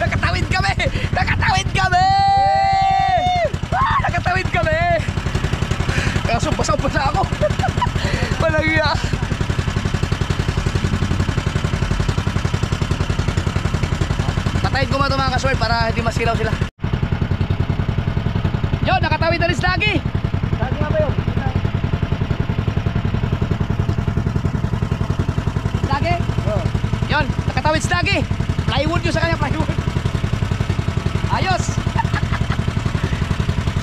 Nakatawid kami! Nakatawid kami! Kaso basa-basa ako. Walang iya. Patayin ko mga kasword para hindi masilaw sila. Yo, nakatawid na rin si Lagi. Lagi nga ba yun? Lagi? Oo. Yon, nakatawid si Lagi. Plywood yun sa kanya, plywood. Ayos.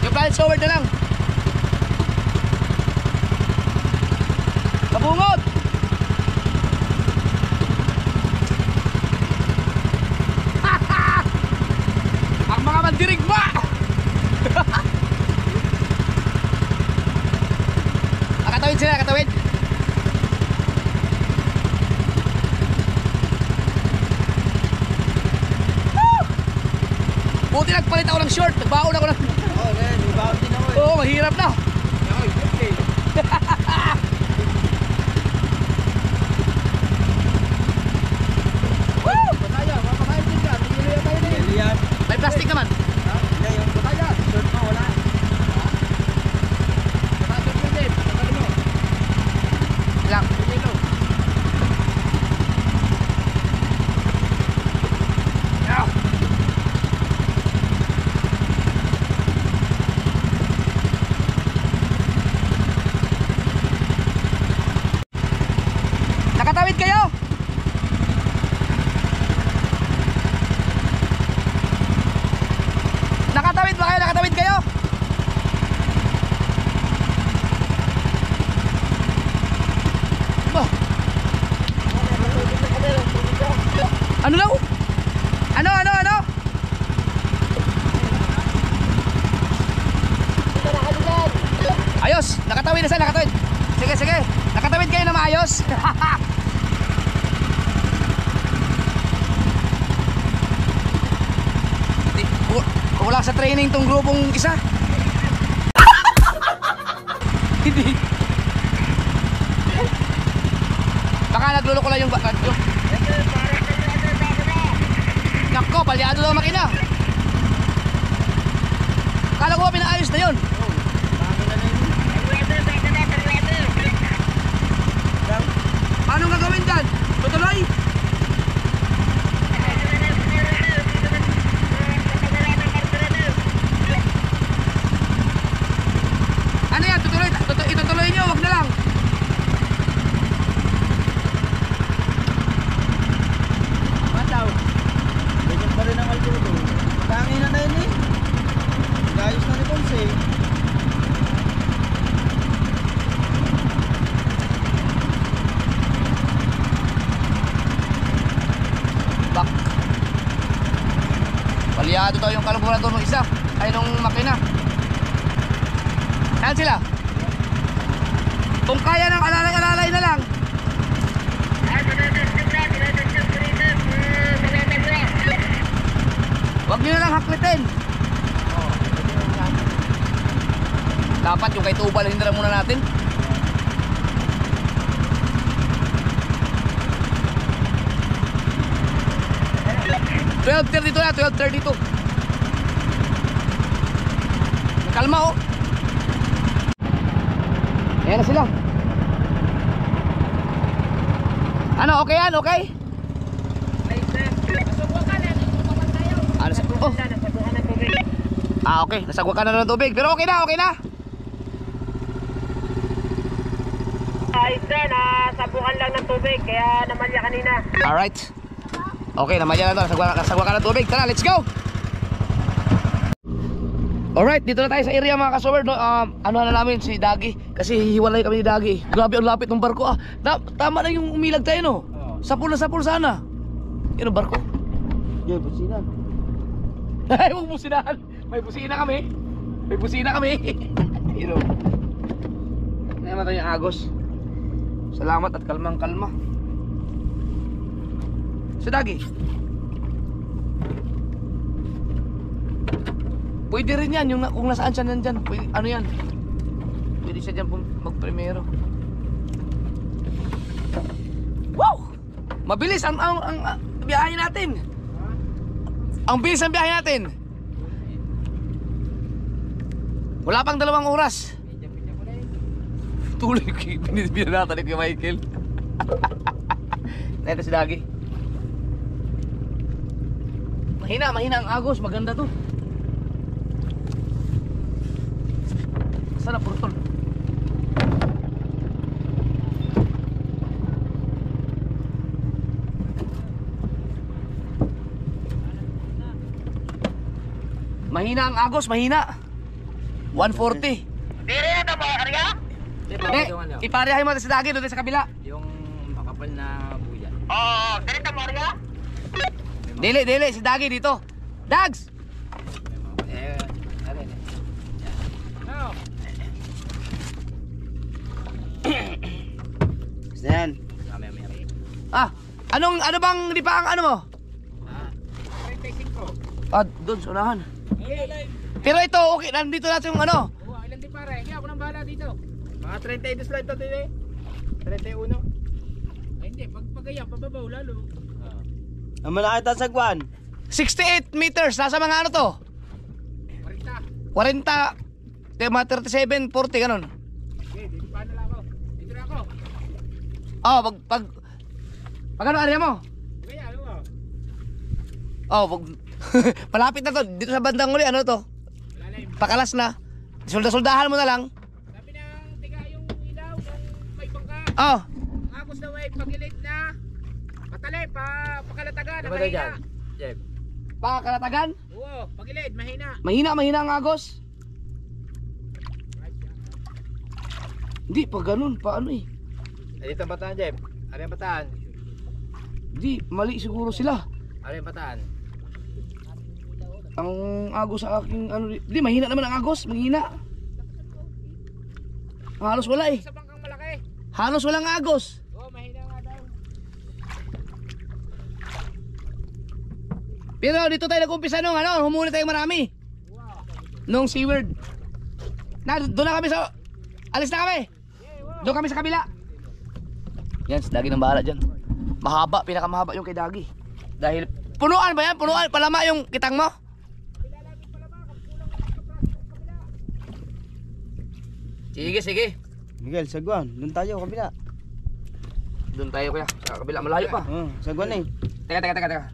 Yung planet forward na lang. Kabungot. Ang mga mandirigma. Nakatawid sila, nakatawid. Buti nagpalit ako ng short, nagbaon ako ng... Oo, ganyan. May bawat din ako eh. Oo, mahirap na. Pataya, mapakain din ka. Tigil tayo na yun. Yan. May plastic naman. Ha? Hindi, yung pataya. Short mo, wala. Pataya mo din. Pataya mo. Lang. Tigilo. Nakatawid kayo? Nakatawid ba kayo? Nakatawid kayo? Oh. Ano daw? Ano? Ayos, nakatawid na sila, nakatawid. Sige. Nakatawid kayo na maayos. Kulang sa training tong grupong isa. Hindi. Baka nagluloko lang yung radyo. Nako, palyado daw makina. Kala ko ba pinaayos na yun? Paano gagawin dyan? Tutuloy? Ano yan? Itutuloy nyo, wag na lang. Mataw. Ganyan pa rin ang albudo. Tangin na yun eh. Gayos na ni Ponce. Bak. Palyado daw yung kalburador ng isa. Ay nung makina. Ayan sila. Kung kaya ng alalay na lang. Huwag nyo na lang haklitin. Dapat yung kay Tubal hindi na muna natin. $12.32 na, $12.32. Kalma oh. Ayan na sila. Ano, okay yan? Okay? Ano sa... Oh. Ah, okay. Nasagwa ka na ng tubig. Pero okay na, okay na. Ayos na, nasabukan lang ng tubig, kaya namalya kanina. Alright. Okay, namalya na to. Nasagwa ka ng tubig. Tara, let's go! Alright, dito na tayo sa area mga kasuwer, no? Ano na namin si Dagi. Kasi hihiwalay kami ni Dagi. Grabe ang lapit ng barko. Tama na yung umilag tayo, no? Sapul na sapul sana. Yun ang barko. Jay, businan. Ay, huwag businahan. May busina kami. You know. Naman tayo yung agos. Salamat at kalmang kalma. Si Dagi. Pwede rin yan, yung kung nasaan siya nandyan. Pwede, ano yan? Pwede siya dyan magprimero. Wow! Mabilis ang biyahe natin. Ang bilis ang biyahe natin. Wala pang 2 oras. Tuloy ko, binanatan kay Michael. Ito si Dagi. Mahina ang agos, maganda to. Sana purtol. Mahina ang agos, mahina. 140. Dire na ba, Arya? Iparehay mo sa Dagi doon sa kabila. Yung makapal na buya. Oo, dire na ba, Arya? Dili, si Dagi dito. Dags! Ano yun? Yan. Ah, ano bang di pa ang ano mo? 35. Ah, doon sa unahan. Pero ito, okay, nandito natin yung ano. Oo, ilan din pare? Kaya ako nang bahala dito. Mga 32 slide to din eh. 31. Ay hindi, pag ganyan, pababaw lalo. Ang malaki ta sagwan. 68 meters, nasa mga ano to? 40. 40, mga 37, 40, ganun. Okay, dito pa na lang ako. Dito na ako. Oh, pag ano area mo? Kaya ano mo? Oh, malapit na to. Dito sa bandang uli, ano to? Malalim. Pakalas na. Soldahan mo na lang. Sabi ng tiga yung ilaw ng may bangka. Oh, Ang agos na may pagilit na. Patali, pakalatagan, Diba tayo mahina. dyan? Jeff. pakalatagan. Oo, pagilid, mahina. Mahina ang agos. Hindi, pag ganun, paano eh. Dito ang bataan, Jeff. Ano yung bataan? Hindi, mali siguro sila. Ano yung pataan? Ang agos sa aking ano, di mahina naman ang agos, mahina. Halos wala eh. Sa bangkang malaki. Halos walang agos. Oo, mahina nga daw. Pero dito tayo nag-umpisa nung ano, humuli tayong marami. Nung SeaWorld. Doon na kami sa, alis na kami. Doon kami sa kabila. Yan, si Dagi ng bahala dyan. Mahaba, pinakamahaba yung kay Dagi. Dahil, punuan ba yan? Punuan, palama yung kitang mo? Sige, sige. Miguel, sagwan. Doon tayo, kabila. Doon tayo kuya, sa kabila, malayo pa. Sagwan eh. Teka.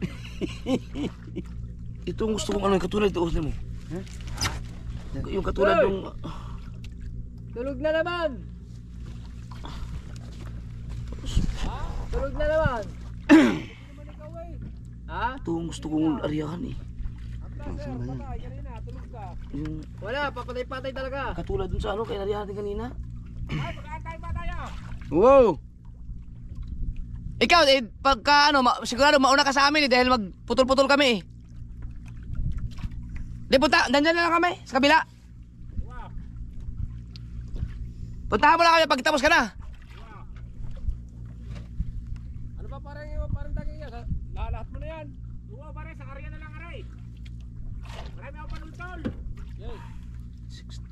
Ito ang gusto kong ano, yung katulad ito, mo. Huh? Yung katulad ng... Tulog na naman. Tulog na naman. Ha? Ito ang gusto kong ariyahan eh. Yung Wala, papatay-patay talaga. katulad dun sa ano, kaya nariyahan natin kanina. Wow! Ikaw, pagka ano, sigurado mauna ka sa amin eh, dahil magputol-putol kami eh. Di punta, nandyan na lang kami, sa kabila. Puntahan mo lang kami pag tapos ka na. Ano ba parang daging yan? Lahat mo na yan. Oo, pare, sa karya na lang, aray. Marami ako panutol. Yay.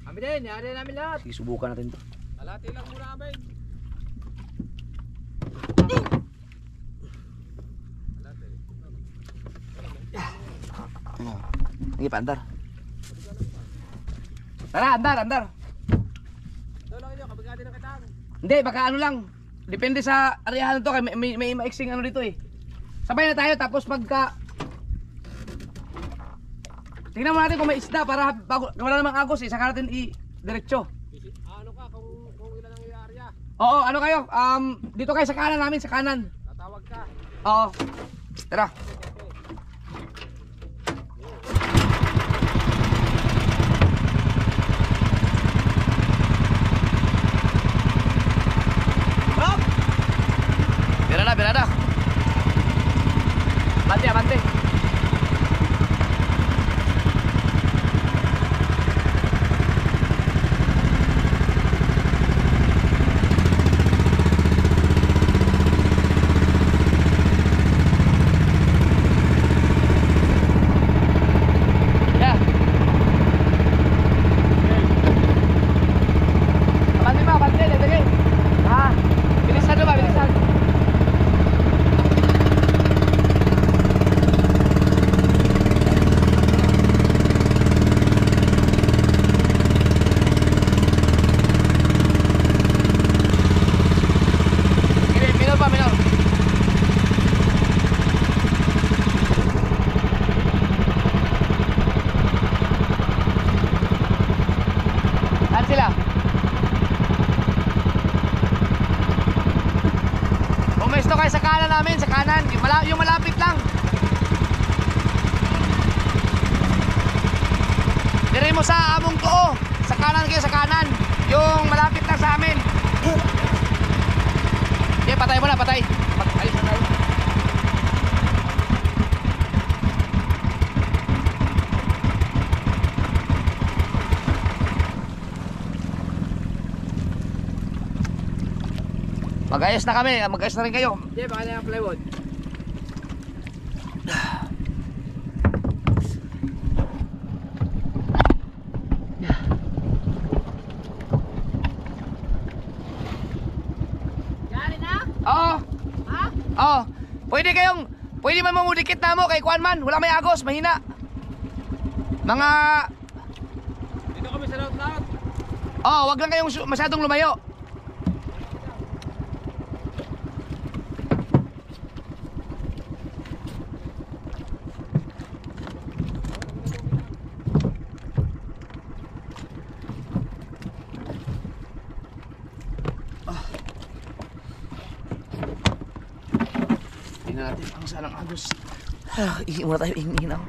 Kami din, yari namin lahat. Sige, subukan natin to. Alati lang muna kami. Sige pa, andar. Tara, andar. Ito lang nyo, kabigati ng katang. Hindi, baka ano lang. Depende sa ariyahan to, kaya may maiksing ano dito eh. Sabay na tayo, tapos pagka... Tingnan mo natin kung may isda para bago, wala namang agos eh, saka natin i-diretso. Ano ka, kung ilan ang iarya? Oo, ano kayo? Dito kayo sa kanan namin, sa kanan. Tatawag ka. Oo. Tara. Berada. Abante. Yung malapit lang. Dire mo sa Among Tuo. Sa kanan kayo, sa kanan. Yung malapit lang sa amin. Okay, patay mo na, patay. Alis na tayo. Mag-ayos na kami, mag-ayos na rin kayo. Hindi, baka na yung plywood. Yari na? Oo. Ha? Oo. Pwede man mamudikit na mo kay Kuan man. Wala may agos, mahina. Mga... Dito kami sa laut-laut. Oo, wag lang kayong masyadong lumayo. Tingnan natin ang salang agos. Ihi muna tayo, ihinaw.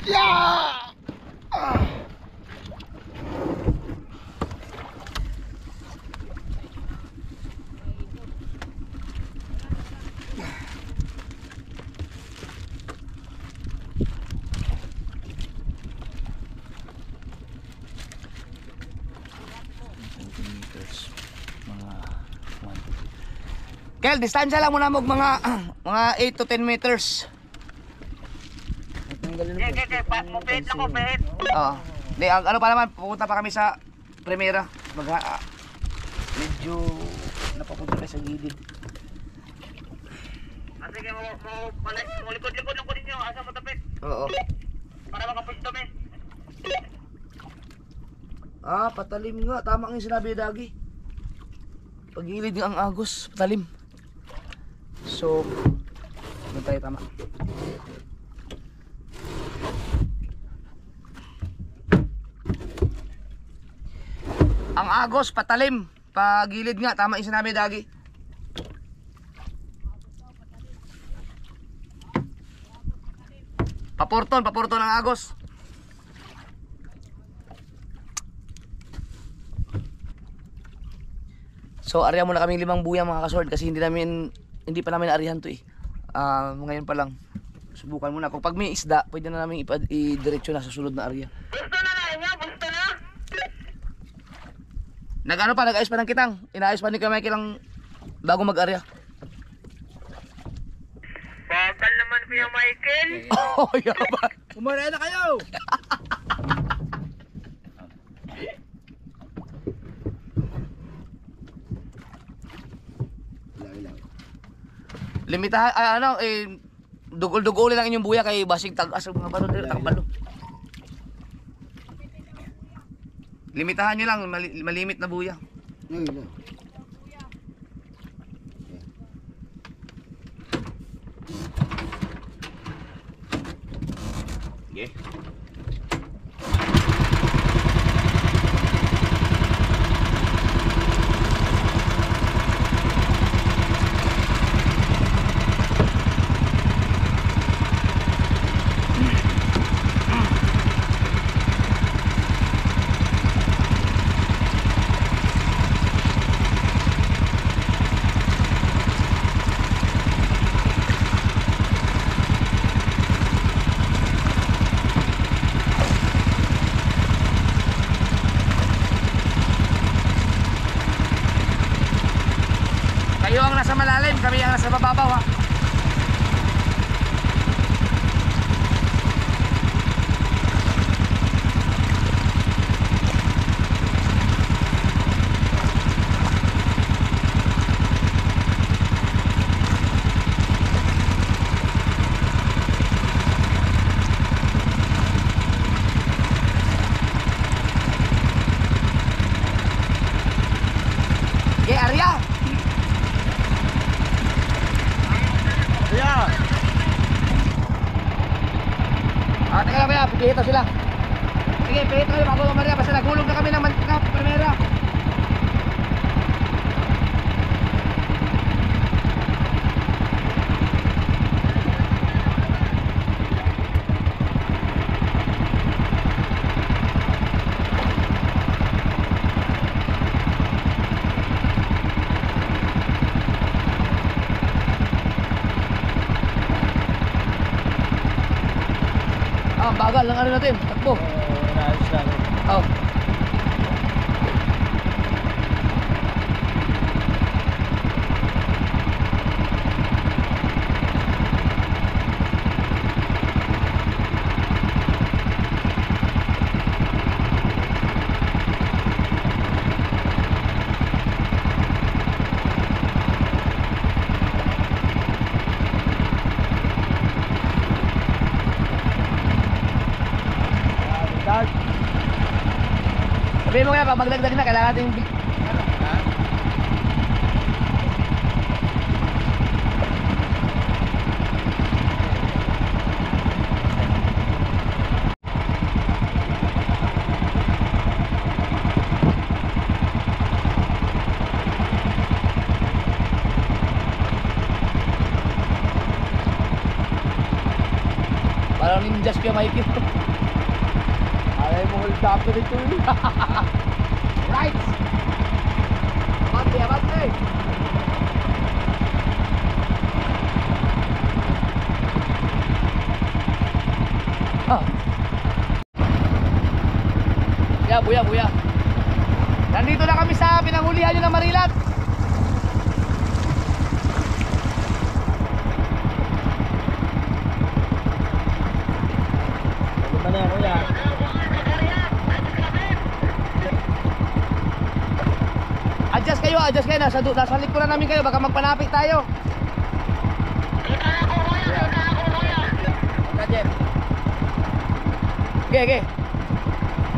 Yeah! Kel, distansya lang muna mag mga 8 to 10 meters. Mupit lang ko, pet. Oo. Di, ano pa naman, pupunta pa kami sa Primera. Medyo napapunta kayo sa gilid. Sige, likod-likod lang ko ninyo. Asa mo tapit? Oo. Para makapwesto, men. Patalim nga. Tama nga yung sinabi ni Dagi. Pag-gilid nga ang agos, patalim. So, doon tayo tama. Ang agos, patalim. Pag-gilid nga, tama yung sinabi ni Dagi. Paporton ang agos. So, arya muna kaming 5 buya mga kasword kasi hindi pa namin arihan to eh. Ngayon pa lang. Subukan muna. Kung pag may isda, pwede na namin i-diretso na sa sunod na arya. Gusto na niya, gusto na. Nag-ayos pa ng kitang. Inaayos pa ni Kamay lang bago mag-arya. Bakal naman Kuya Michael. Oh, yaman. Umaray na kayo! Limitahan, dugol-dugolin lang inyong buya kay basig tag-as mga balo dito, tagbalo. Limitahan nyo lang, malimit na buya. Yeah. Kayo ang nasa malalim, kami ang nasa bababaw ha. Okay, Arya! Yeah! Teka lang kaya, pipihito sila. Sige, pihito kayo bago Maria, basta nagulog na kami ng mantika, Primera. Bagal lang ano natin, takbo. Inayos lang. Oh. Sabihin mo kaya pag magdagdag na, kailangan natin parang ninjas kaya Mikey. Dapat ito yun. Right! Abante, abante! Ah. Buya, buya. Nandito na kami sa pinanghulihan nyo ng Marilat. Ano ba na yan, kuya? Adjust kayo. Nasa likuran namin kayo. Baka magpanapit tayo. Okay.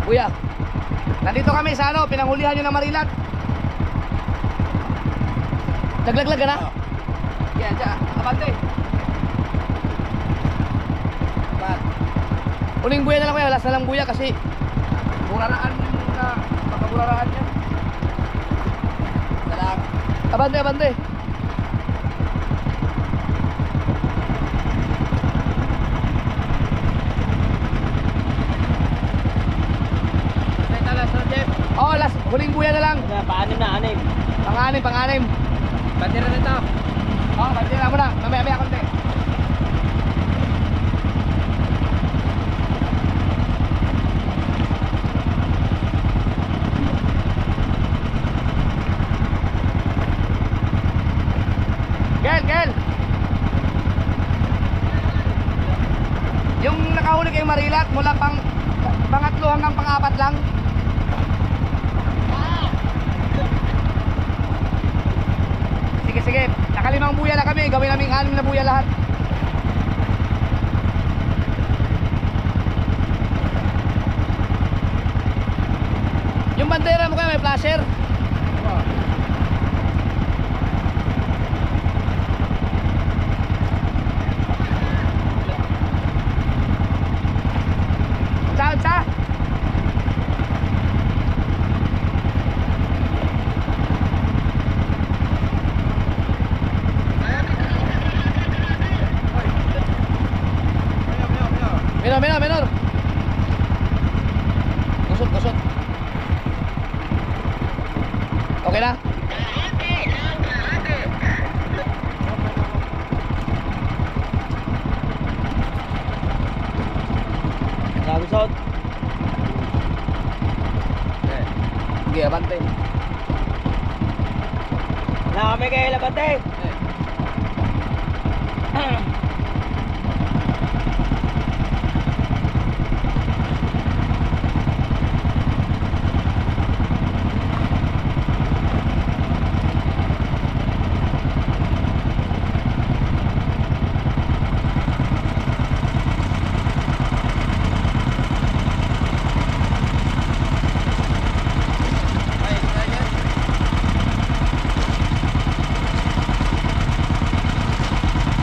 Kuya, nandito kami sa pinanghulihan nyo ng Marilat. Naglaglag ka na? Yan, dyan, abante. Uling buya na lang kuya, last na lang buya kasi buraraan na, baka buraraan yan. Abante. Oh, last, huling buya na lang. Paanim na, anim. Pang-anim. Bandera na ito. Oh, bandera mo na. Mamaya konti. Gel. Yung nakahuli kay Marilat mula pangatlo hanggang pang-apat lang. Sige. Nakalimang buya na kami. Gawin namin 6 na buya lahat. Yung bandera mo kayo may flasher. Sa Menor. Kusot. Okay na? Nabisot. Sige, abante. Na kami kayo labate.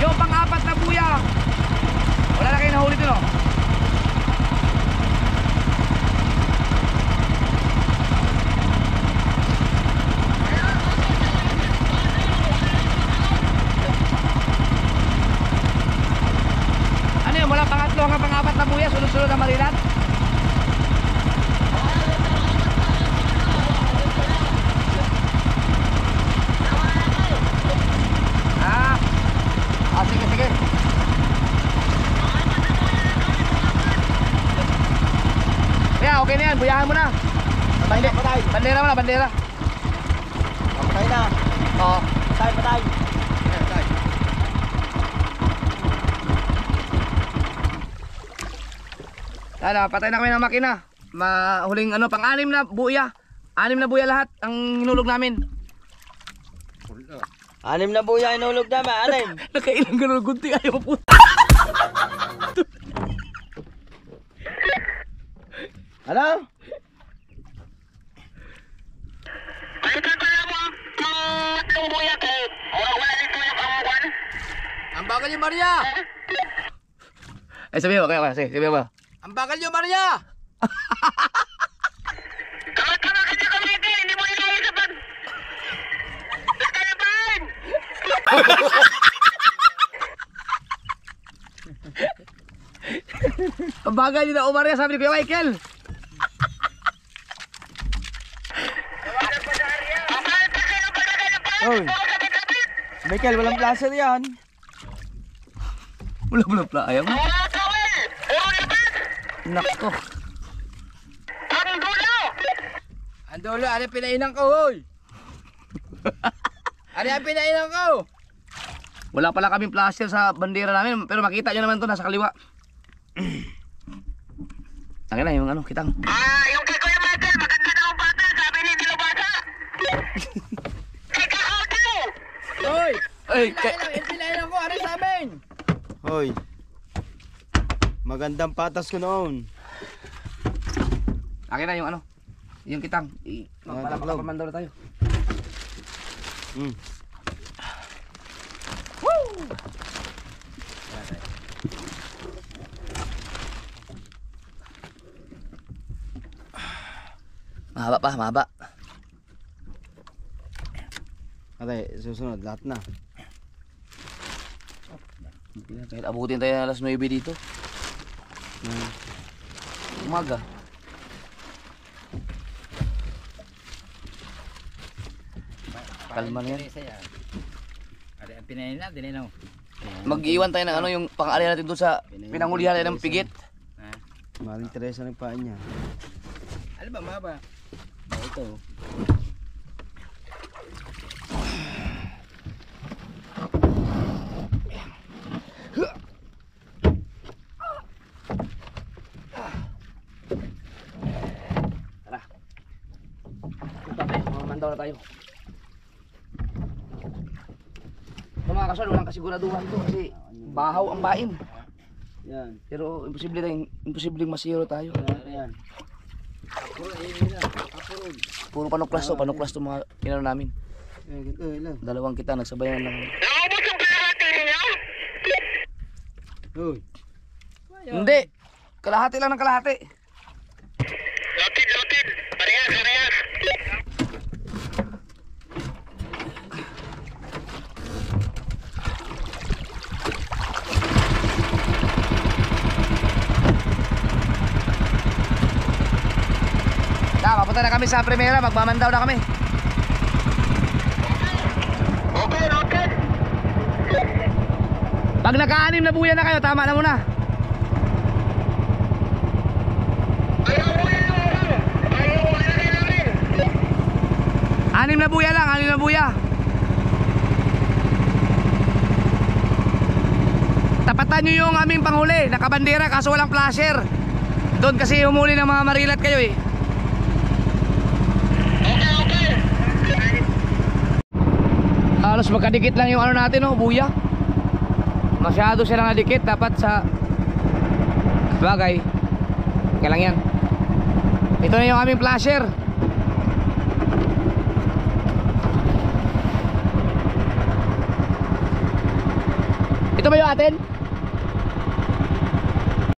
Yung pang-apat na buya. Wala na kayo nahuli dun, oh. Ano yun? Wala pangatlo hanggang pang-apat na buya. Sunod-sunod na Marilat. Sige. Kaya okay na yan, buyahan mo na. Bandera mo na, bandera. Patay na. Oo. Patay. Patay na kami ng makina. Huling pang-6 na buya. 6 na buya lahat ang hinulog namin. 6 na buya inulog namin, 6. Nakailang ganun gunting ayaw po. Ano? Ang bagal yung Maria. Ay sabi mo, sige, sabi mo. Ang bagal yung Maria. Ang bagay nyo na umarya, sabi ni Kuya Michael. Hoy. Michael, walang placer yan. Wala pala, ayaw mo. Nako. Ang dulo, ano pinainan ko, hoy? Ano ang pinainan ko? Wala pala kaming plaster sa bandera namin, pero makita nyo naman to nasa kaliwa. Tangin na yung ano, kitang. Yung kay Kuya Michael, maganda na ang bata. Sabi ni hindi bata. Ikaw, Audio! Hoy! Ay, Pinainan ko, ano sa amin? Hoy. Magandang patas ko noon. akin na yung ano, yung kitang. Magpapamandar na tayo. Mahaba pa, mahaba. Ate, susunod, lahat na. Kahit abutin tayo ng alas 9 dito. Umaga. Kalma na yan. Ano ang pinainan, dininaw. Mag-iwan tayo ng ano yung pang-alay natin doon sa pinangulihan ng pigit. Maring Teresa ng paa niya. Ano ba, maba? Ito. Tara. Mandaw na tayo. Ito mga kasal, walang kasiguraduhan to kasi bahaw ang bain. Yan. Pero imposibleng masiro tayo. Yan. Puro panuklas to mga inano namin. Ganito lang. Dalawang kita nagsabayan lang. Naubos yung kalahati ninyo? Hoy. Hindi. Kalahati lang ng kalahati. Lotid. Parehas. Papunta na kami sa Primera, magmamandaw na kami. Okay. Pag naka-anim na buya na kayo, tama na muna. Ayaw mo namin. Anim na buya lang, anim na buya. Tapatan nyo yung aming panghuli, nakabandera kaso walang flasher. Doon kasi humuli ng mga marilat kayo eh. Okay. Halos magkadikit lang yung ano natin, no, buya. Masyado silang nadikit, dapat sa bagay. Okay lang yan. Ito na yung aming flasher. Ito ba yung atin?